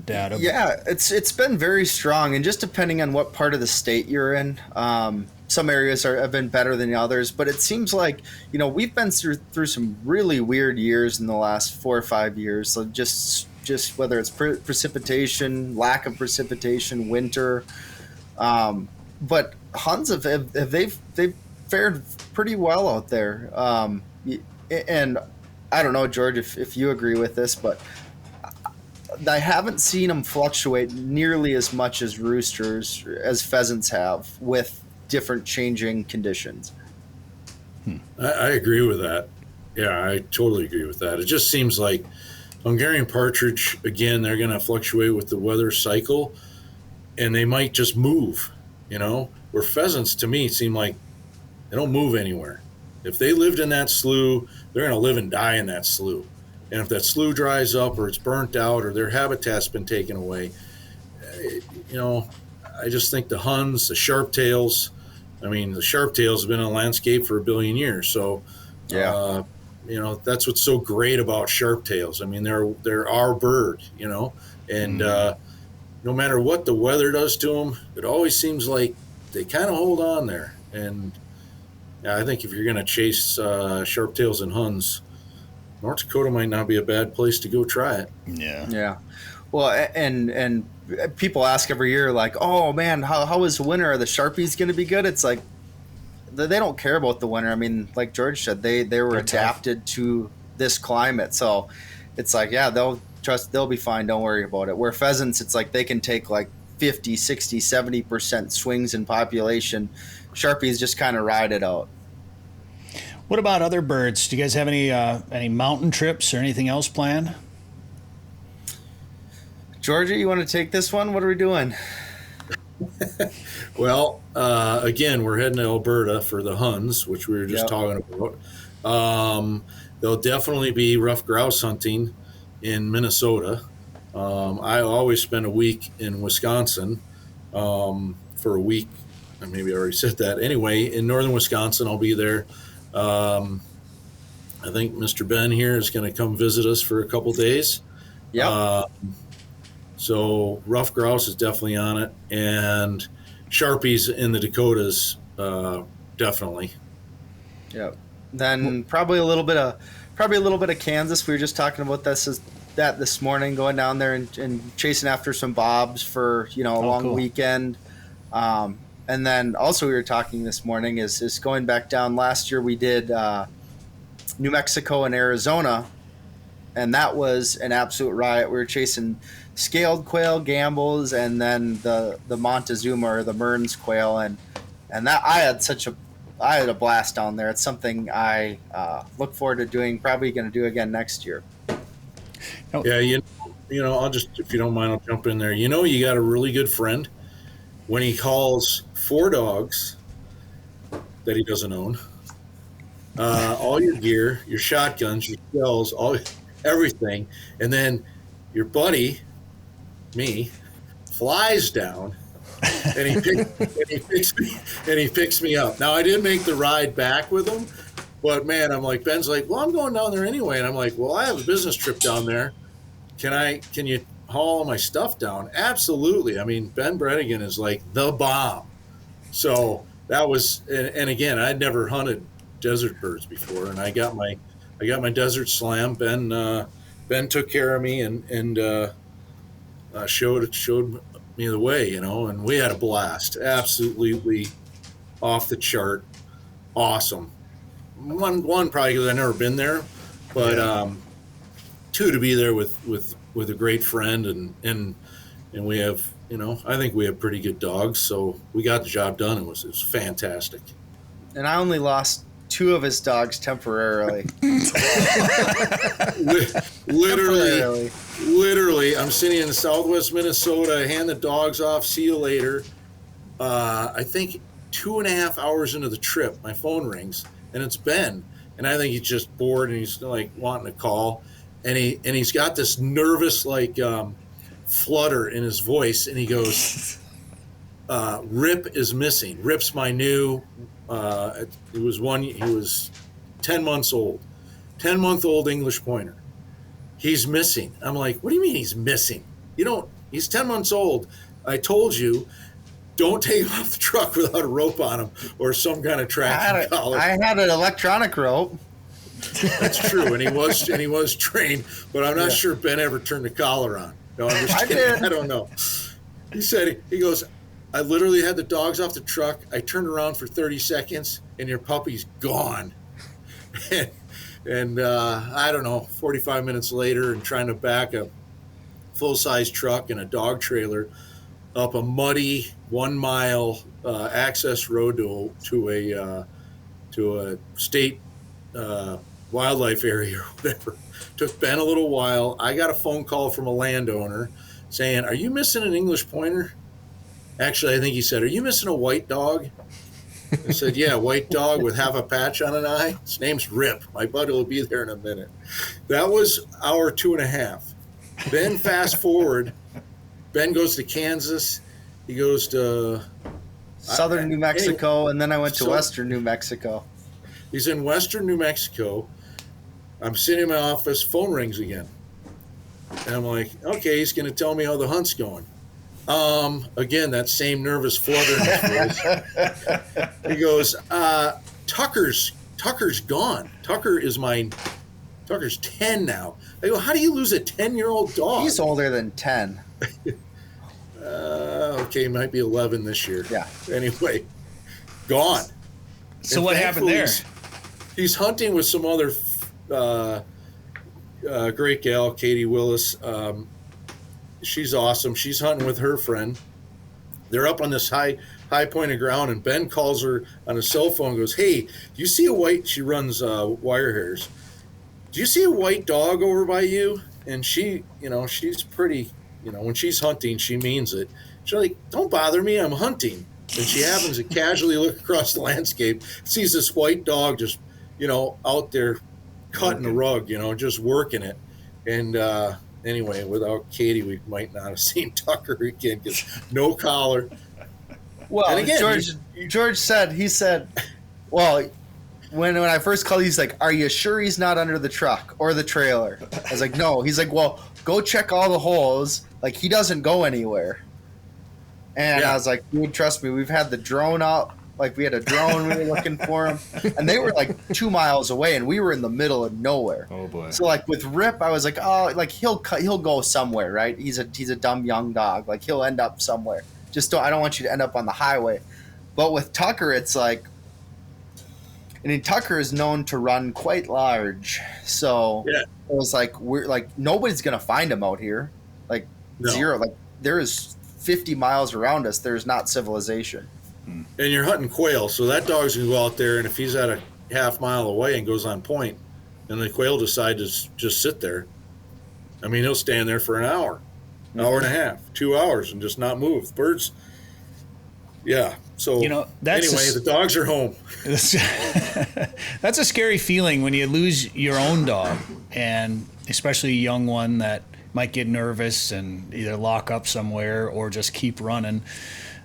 data. Yeah, it's been very strong, and just depending on what part of the state you're in, some areas have been better than others. But it seems like we've been through some really weird years in the last 4 or 5 years. So just whether it's precipitation, lack of precipitation, winter, but Huns they've fared pretty well out there, and I don't know, George, if you agree with this, but I haven't seen them fluctuate nearly as much as roosters, as pheasants have, with different changing conditions. I agree with that. Yeah, I totally agree with that. It just seems like Hungarian partridge, again, they're going to fluctuate with the weather cycle, and they might just move, where pheasants, to me, seem like they don't move anywhere. If they lived in that slough, they're going to live and die in that slough. And if that slough dries up or it's burnt out or their habitat's been taken away, I just think the Huns, the sharptails, the sharptails have been on the landscape for 1 billion years. So, that's what's so great about sharptails. They're our bird, and no matter what the weather does to them, it always seems like they kind of hold on there. And I think if you're going to chase sharptails and Huns, North Dakota might not be a bad place to go try it. Yeah. Well, and people ask every year, like, oh man, how is winter? Are the Sharpies going to be good? It's like, they don't care about the winter. I mean, like George said, they were adapted to this climate. So it's like, yeah, they'll be fine. Don't worry about it. Where pheasants, it's like they can take like 50, 60, 70% swings in population. Sharpies just kind of ride it out. What about other birds? Do you guys have any mountain trips or anything else planned? Georgia, you want to take this one? What are we doing? Well, again, we're heading to Alberta for the Huns, which we were just talking about. There'll definitely be rough grouse hunting in Minnesota. I always spend a week in Wisconsin for a week. Maybe I already said that. Anyway, in northern Wisconsin, I'll be there. I think Mr. Ben here is going to come visit us for a couple days. Yeah. So rough grouse is definitely on it, and Sharpies in the Dakotas, definitely. Yeah. Then probably a little bit of Kansas. We were just talking about this morning, going down there and chasing after some bobs for a long weekend. And then also we were talking this morning is going back down. Last year we did New Mexico and Arizona, and that was an absolute riot. We were chasing scaled quail, gambles, and then the Montezuma or the Mearns quail, and that I had a blast down there. It's something I look forward to doing. Probably going to do again next year. Yeah, I'll just, if you don't mind, I'll jump in there. You got a really good friend when he calls 4 dogs that he doesn't own, all your gear, your shotguns, your shells, everything, and then your buddy, me, flies down and he picks me up. Now I didn't make the ride back with him, but man, I'm like, Ben's like, well, I'm going down there anyway, and I'm like, well, I have a business trip down there. Can you haul all my stuff down? Absolutely. I mean, Ben Brettingen is like the bomb. So that was, and again, I'd never hunted desert birds before, and I got my desert slam. Ben took care of me and showed me the way, and we had a blast. Absolutely off the chart, awesome. One probably because I've never been there, but 2 to be there with a great friend, and we have, I think we have pretty good dogs, so we got the job done. It was fantastic. And I only lost 2 of his dogs temporarily. Literally, I'm sitting in southwest Minnesota, I hand the dogs off, see you later. I think 2.5 hours into the trip, my phone rings, and it's Ben. And I think he's just bored and he's like wanting to call. And he's got this nervous flutter in his voice, and he goes, Rip is missing. Rip's my new he was 10 months old. 10-month-old English pointer. He's missing. I'm like, what do you mean he's missing? He's 10 months old. I told you, don't take him off the truck without a rope on him or some kind of tracking collar. I had an electronic rope. That's true, and he was trained, but I'm not sure Ben ever turned the collar on. No, I'm just kidding. I don't know. He said, he goes, I literally had the dogs off the truck. I turned around for 30 seconds, and your puppy's gone. and I don't know, 45 minutes later, and trying to back a full-size truck and a dog trailer up a muddy 1-mile access road to a state wildlife area or whatever. Took Ben a little while. I got a phone call from a landowner saying, are you missing an English pointer? Actually, I think he said, are you missing a white dog? I said, yeah, white dog with half a patch on an eye. His name's Rip. My buddy will be there in a minute. That was hour 2.5. Then fast forward, Ben goes to Kansas. He goes to southern New Mexico, and then I went to western New Mexico. He's in western New Mexico. I'm sitting in my office, phone rings again. And I'm like, okay, he's going to tell me how the hunt's going. Again, that same nervous flutter in his voice. He goes, Tucker's gone. Tucker's 10 now. I go, how do you lose a 10-year-old dog? He's older than 10. Okay, might be 11 this year. Yeah. Anyway, gone. So what happened there? He's hunting with some other great gal, Katie Willis. She's awesome. She's hunting with her friend. They're up on this high point of ground, and Ben calls her on a cell phone and goes, "Hey, do you see a white," she runs wire hairs, "do you see a white dog over by you?" And she, she's pretty, when she's hunting, she means it. She's like, "Don't bother me, I'm hunting." And she happens to casually look across the landscape, sees this white dog just, out there cutting the rug, just working it. And anyway, without Katie, we might not have seen Tucker again because no collar. Well, and again, George said, well, when I first called, he's like, "Are you sure he's not under the truck or the trailer?" I was like, "No." He's like, "Well, go check all the holes. Like, he doesn't go anywhere." And I was like, "Dude, trust me, we've had the drone out. Like, we had a drone, we were looking for him, and they were like 2 miles away, and we were in the middle of nowhere." Oh boy! So like with Rip, I was like, "Oh, like he'll go somewhere, right? He's a dumb young dog. Like he'll end up somewhere. I don't want you to end up on the highway." But with Tucker, it's like, Tucker is known to run quite large, so it was like we're like nobody's gonna find him out here, like zero. Like there is 50 miles around us. There's not civilization. And you're hunting quail, so that dog's gonna go out there, and if he's at a half mile away and goes on point, and the quail decide to just sit there, I mean, he'll stand there for an hour and a half, 2 hours, and just not move. Birds, So anyway, the dogs are home. That's a scary feeling when you lose your own dog, and especially a young one that might get nervous and either lock up somewhere or just keep running.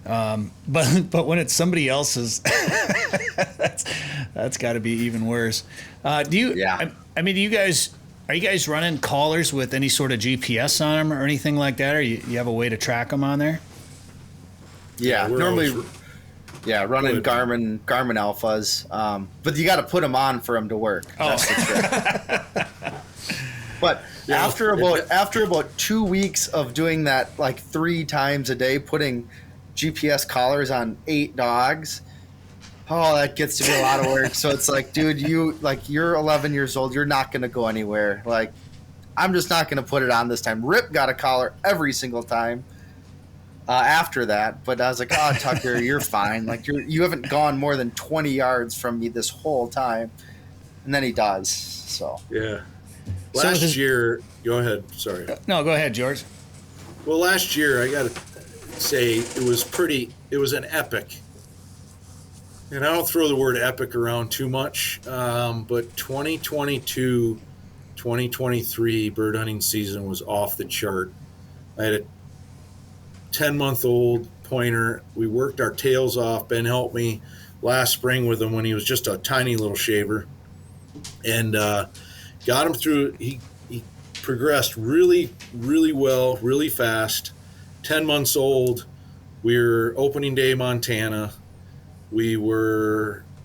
But when it's somebody else's, that's got to be even worse. Do you guys are you guys running collars with any sort of GPS on them or anything like that, or you have a way to track them on there? Yeah, normally, running Garmin Alphas, but you got to put them on for them to work. That's the trick. But after about 2 weeks of doing that, like 3 times a day, putting GPS collars on 8 dogs, that gets to be a lot of work. So it's like, dude, you're 11 years old, you're not going to go anywhere. Like, I'm just not going to put it on this time. Rip got a collar every single time after that, but I was like, "Oh, Tucker, you're fine. Like, you haven't gone more than 20 yards from me this whole time." And then he does. So last year, go ahead. Sorry. No, go ahead, George. Well, last year, I got to say, it was an epic. And I don't throw the word epic around too much, but 2022, 2023 bird hunting season was off the chart. I had a 10-month-old pointer. We worked our tails off. Ben helped me last spring with him when he was just a tiny little shaver, and got him through. He progressed really, really well, really fast. 10 months old. We were opening day Montana. I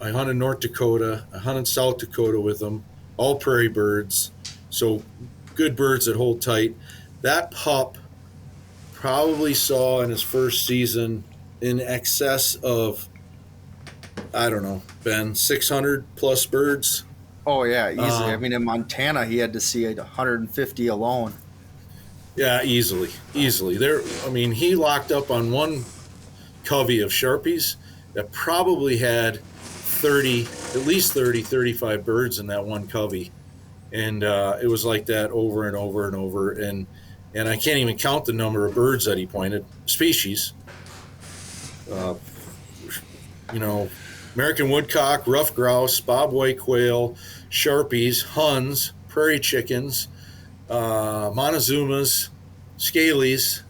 hunted North Dakota. I hunted South Dakota with them. All prairie birds. So good birds that hold tight. That pup probably saw in his first season in excess of, I don't know, Ben, 600 plus birds. Oh, yeah, easily. I mean, in Montana, he had to see 150 alone. Yeah, easily. He locked up on one covey of Sharpies that probably had at least 35 birds in that one covey. And it was like that over and over and over. And I can't even count the number of birds that he pointed, species. American woodcock, rough grouse, bobwhite quail, Sharpies, Huns, prairie chickens, Montezumas, Scalies,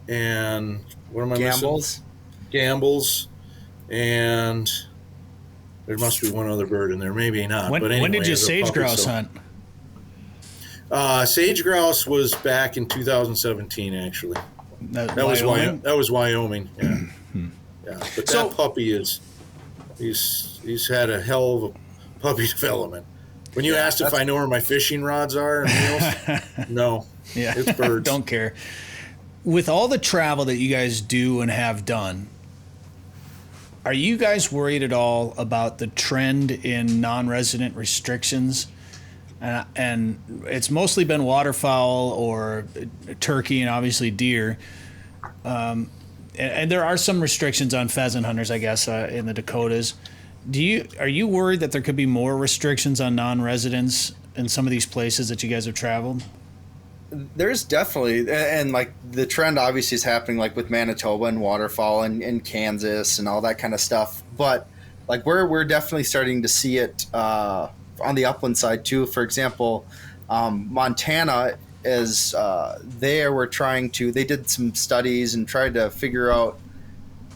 and what am I missing? Gambles, and there must be one other bird in there, maybe not. When did you sage grouse hunt? Sage grouse was back in 2017, actually. That was Wyoming. Yeah, But that puppy he's had a hell of a puppy development. When you asked if I know where my fishing rods are and reels, no. Yeah, it's birds. Don't care. With all the travel that you guys do and have done, Are you guys worried at all about the trend in non-resident restrictions? And it's mostly been waterfowl or turkey and obviously deer. And there are some restrictions on pheasant hunters, I guess, in the Dakotas. Are you worried that there could be more restrictions on non-residents in some of these places that you guys have traveled? There's definitely, and like the trend obviously is happening like with Manitoba and waterfowl and Kansas and all that kind of stuff. But like we're definitely starting to see it on the upland side too. For example, Montana is they did some studies and tried to figure out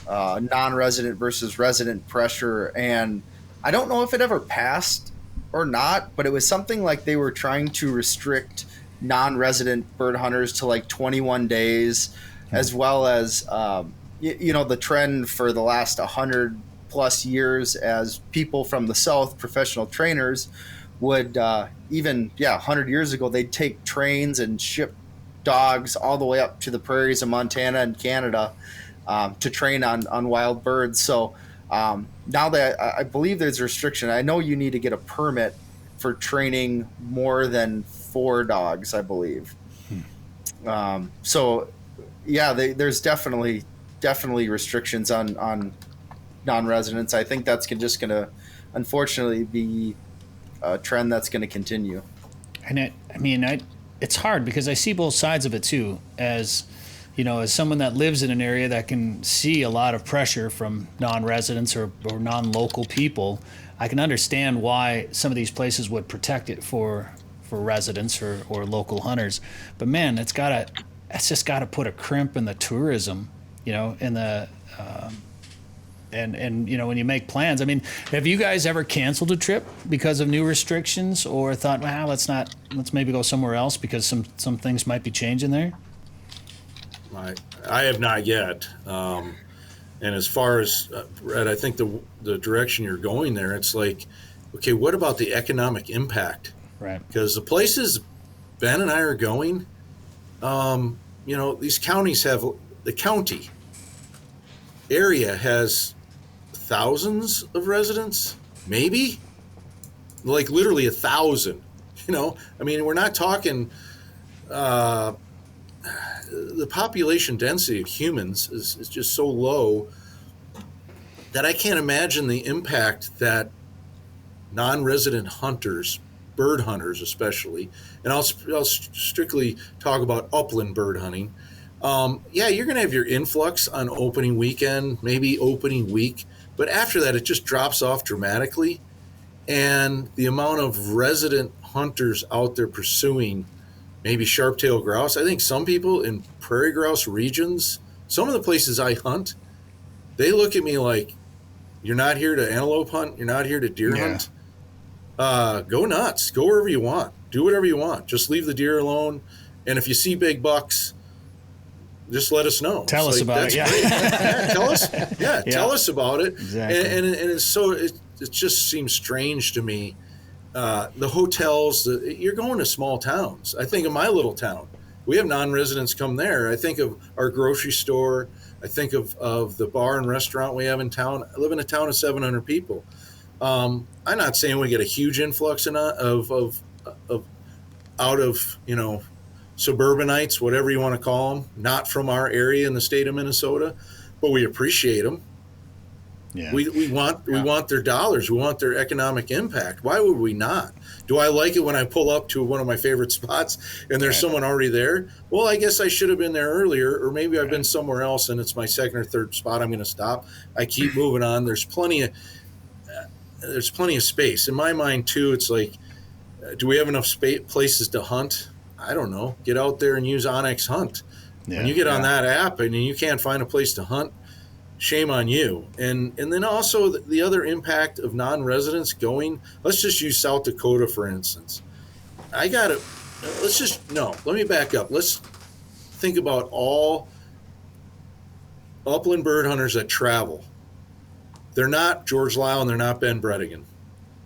non-resident versus resident pressure, and I don't know if it ever passed or not, but it was something like they were trying to restrict non-resident bird hunters to like 21 days, as well as the trend for the last 100 plus years as people from the South, professional trainers, would 100 years ago they'd take trains and ship dogs all the way up to the prairies of Montana and Canada to train on wild birds. So now that I believe there's a restriction, I know you need to get a permit for training more than 4 dogs, I believe. There's definitely restrictions on non-residents. I think that's just going to unfortunately be a trend that's going to continue. And it's hard because I see both sides of it too. As someone that lives in an area that can see a lot of pressure from non-residents or non-local people, I can understand why some of these places would protect it for residents or local hunters. But man, it's just got to put a crimp in the tourism, in the and when you make plans. I mean, have you guys ever canceled a trip because of new restrictions, or thought, let's maybe go somewhere else because some things might be changing there? I have not yet. And as far as Brett, I think the direction you're going there, it's like, okay, what about the economic impact? Right. Because the places Ben and I are going, these counties the county area has thousands of residents, maybe like literally 1,000. We're not talking. The population density of humans is just so low that I can't imagine the impact that non-resident hunters, bird hunters especially, and I'll strictly talk about upland bird hunting. You're going to have your influx on opening weekend, maybe opening week, but after that it just drops off dramatically, and the amount of resident hunters out there pursuing maybe sharp-tailed grouse. I think some people in prairie grouse regions, some of the places I hunt, they look at me like, you're not here to antelope hunt, you're not here to deer hunt. Go nuts. Go wherever you want. Do whatever you want. Just leave the deer alone. And if you see big bucks, just let us know. Tell us about it. Yeah. Tell us. Yeah, tell us about it. Exactly. And it's so it just seems strange to me. The hotels, you're going to small towns. I think of my little town. We have non-residents come there. I think of our grocery store. I think of the bar and restaurant we have in town. I live in a town of 700 people. I'm not saying we get a huge influx of suburbanites, whatever you want to call them, not from our area in the state of Minnesota, but we appreciate them. Yeah. We want their dollars. We want their economic impact. Why would we not? Do I like it when I pull up to one of my favorite spots and there's someone already there? Well, I guess I should have been there earlier, or maybe I've been somewhere else and it's my second or third spot. I'm going to stop. I keep moving on. There's plenty of space in my mind too. It's like, do we have enough places to hunt? I don't know. Get out there and use Onyx Hunt. When you get on that app and you can't find a place to hunt, shame on you. And then also the other impact of non-residents going, let's just use South Dakota, for instance. Let me back up. Let's think about all upland bird hunters that travel. They're not George Lyall and they're not Ben Brettingen.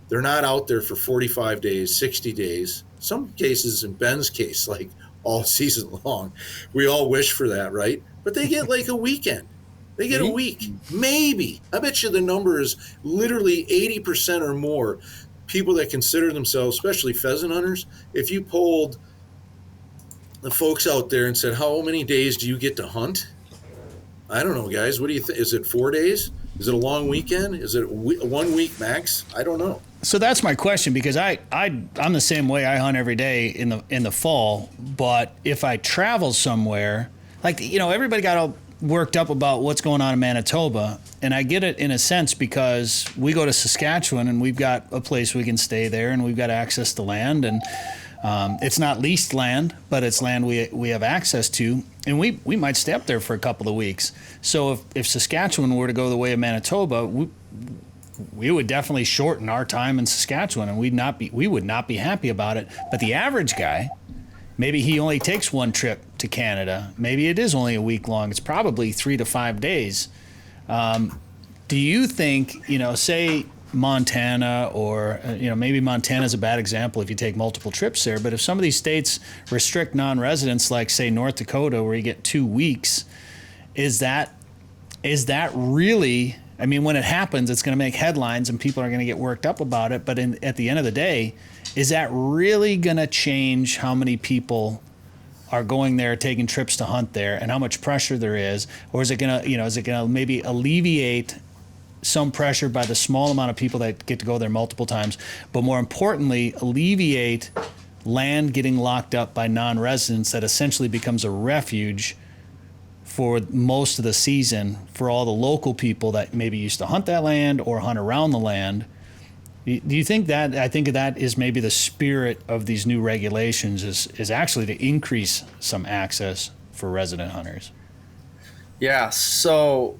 They're not out there for 45 days, 60 days. Some cases, in Ben's case, like all season long. We all wish for that, right? But they get like a weekend. They get a week, maybe. I bet you the number is literally 80% or more people that consider themselves, especially pheasant hunters. If you polled the folks out there and said, how many days do you get to hunt? I don't know, guys. What do you think? Is it 4 days? Is it a long weekend? Is it 1 week max? I don't know. So that's my question, because I'm the same way. I hunt every day in the fall, but if I travel somewhere, like, everybody got all worked up about what's going on in Manitoba, and I get it in a sense because we go to Saskatchewan and we've got a place we can stay there, and we've got access to land, and it's not leased land, but it's land we have access to, and we might stay up there for a couple of weeks. So if Saskatchewan were to go the way of Manitoba, we would definitely shorten our time in Saskatchewan, and we would not be happy about it. But the average guy, maybe he only takes one trip to Canada. Maybe it is only a week long. It's probably 3 to 5 days. Do you think, say Montana, or maybe Montana is a bad example if you take multiple trips there, but if some of these states restrict non-residents, like say North Dakota, where you get 2 weeks, is that really, I mean, when it happens, it's going to make headlines and people are going to get worked up about it, but at the end of the day, is that really going to change how many people are going there, taking trips to hunt there, and how much pressure there is? Or is it going to maybe alleviate some pressure by the small amount of people that get to go there multiple times, but more importantly, alleviate land getting locked up by non-residents that essentially becomes a refuge for most of the season for all the local people that maybe used to hunt that land or hunt around the land? Do you think that, I think that is maybe the spirit of these new regulations is actually to increase some access for resident hunters? Yeah, so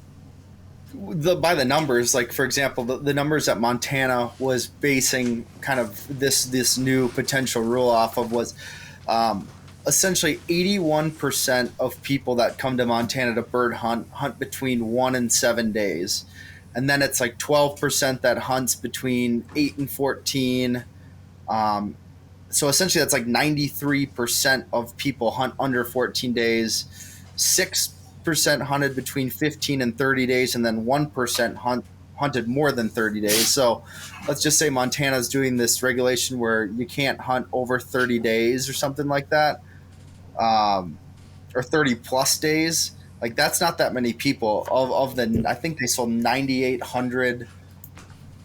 by the numbers, like for example, the numbers that Montana was basing kind of this new potential rule off of was essentially 81% of people that come to Montana to bird hunt between 1 and 7 days. And then it's like 12% that hunts between 8 and 14. So essentially that's like 93% of people hunt under 14 days, 6% hunted between 15 and 30 days, and then 1% hunted more than 30 days. So let's just say Montana's doing this regulation where you can't hunt over 30 days or something like that, or 30 plus days. Like, that's not that many people. Of the, I think they sold 9,800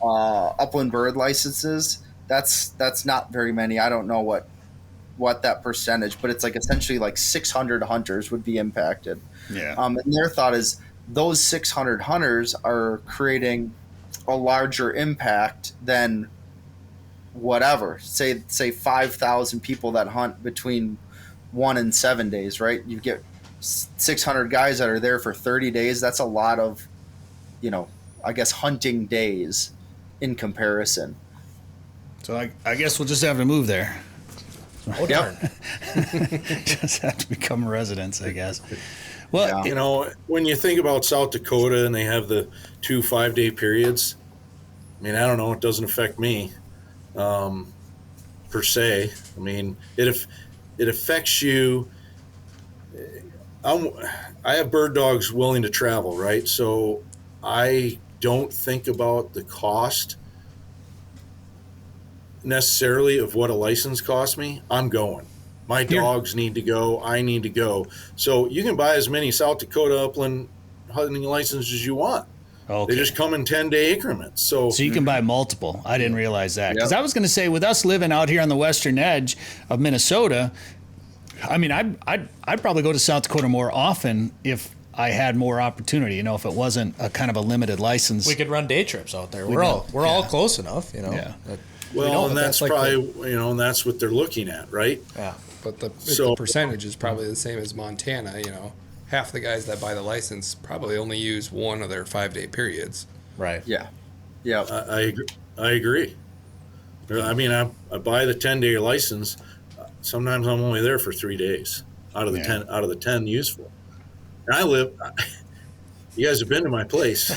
upland bird licenses. That's not very many. I don't know what that percentage, but it's like essentially like 600 hunters would be impacted. Yeah. And their thought is those 600 hunters are creating a larger impact than whatever. Say 5,000 people that hunt between 1 and 7 days, right? You get 600 guys that are there for 30 days. That's a lot of, I guess, hunting days in comparison. So I guess we'll just have to move there. Oh, darn. Just have to become residents, I guess. Well, Yeah. When you think about South Dakota and they have the 2 5-day periods, I mean, I don't know, it doesn't affect me per se. I mean, it affects you. I have bird dogs willing to travel, right? So I don't think about the cost necessarily of what a license costs me. I'm going. My dogs need to go. I need to go. So you can buy as many South Dakota upland hunting licenses as you want. okay. They just come in 10-day increments. So So you can buy multiple. I didn't realize that. Because Yep. I was going to say, with us living out here on the western edge of Minnesota, I mean, I'd probably go to South Dakota more often if I had more opportunity, if it wasn't a kind of a limited license. We could run day trips out there. We're all close enough, Yeah. well, and that's that's like probably, and that's what they're looking at, right? Yeah. But the So- percentage is probably the same as Montana. Half the guys that buy the license probably only use one of their 5-day periods. Right. Yeah. Yeah. I agree. I mean, I buy the 10-day license. Sometimes I'm only there for 3 days out of the 10 useful. And I live. You guys have been to my place.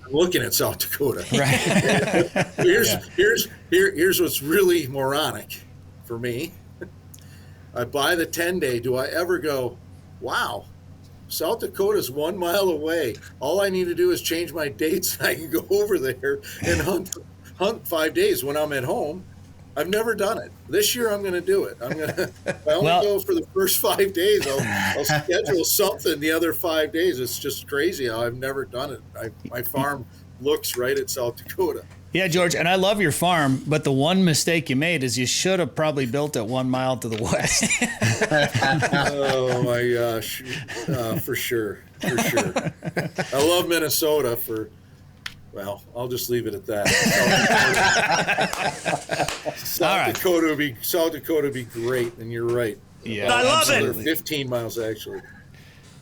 I'm looking at South Dakota. Right. Here's what's really moronic for me. I buy the 10-day. Do I ever go, wow, South Dakota's 1 mile away. All I need to do is change my dates, and I can go over there and hunt 5 days when I'm at home. I've never done it. This year I'm going to do it. If I only go for the first 5 days, I'll schedule something the other 5 days. It's just crazy how I've never done it. My farm looks right at South Dakota. Yeah, George, and I love your farm, but the one mistake you made is you should have probably built it 1 mile to the west. Oh my gosh, for sure. I love Minnesota well, I'll just leave it at that. South Dakota would be great, and you're right. Yeah, I love it. 15 miles actually.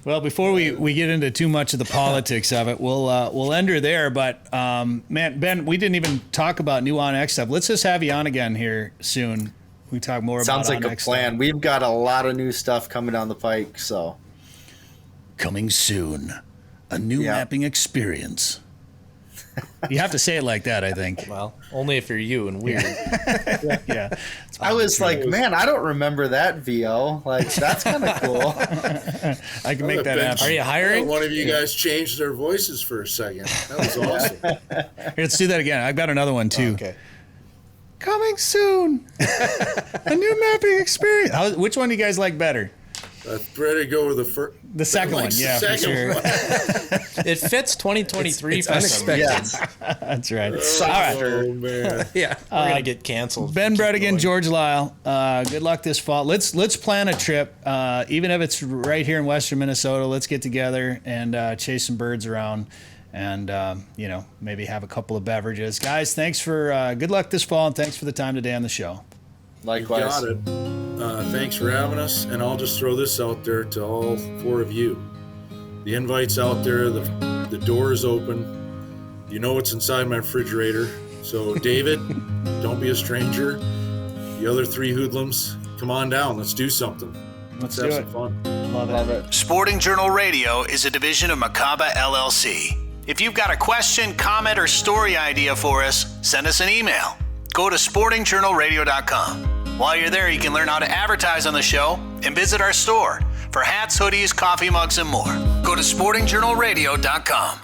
Well, before we get into too much of the politics of it, we'll end her there. But man, Ben, we didn't even talk about new OnX stuff. Let's just have you on again here soon. We talk more about Sounds like OnX a plan. stuff. We've got a lot of new stuff coming down the pike. So Coming soon, a new mapping experience. You have to say it like that, I think. Well, only if you're you and weird. Yeah. I was like, man, I don't remember that VO. Like, that's kind of cool. I can make that happen. Are you hiring? One of you guys changed their voices for a second. That was awesome. Here, let's do that again. I've got another one too. Okay. Coming soon, a new mapping experience. Which one do you guys like better? Ready to go with the second one, yeah, for sure. It fits 2023. It's unexpected. Yeah. That's right. All right. Oh man. Yeah. We're gonna get canceled. Ben Keep Brettingen, going. George Lyall. Good luck this fall. Let's plan a trip, even if it's right here in western Minnesota. Let's get together and chase some birds around, and maybe have a couple of beverages. Guys, thanks for good luck this fall, and thanks for the time today on the show. Likewise. Got it. Thanks for having us, and I'll just throw this out there to all four of you. The invite's out there. The door is open. You know what's inside my refrigerator. So, David, don't be a stranger. The other three hoodlums, come on down. Let's do something. Let's have some fun. Love it. Sporting Journal Radio is a division of Macaba LLC. If you've got a question, comment, or story idea for us, send us an email. Go to sportingjournalradio.com. While you're there, you can learn how to advertise on the show and visit our store for hats, hoodies, coffee mugs, and more. Go to sportingjournalradio.com.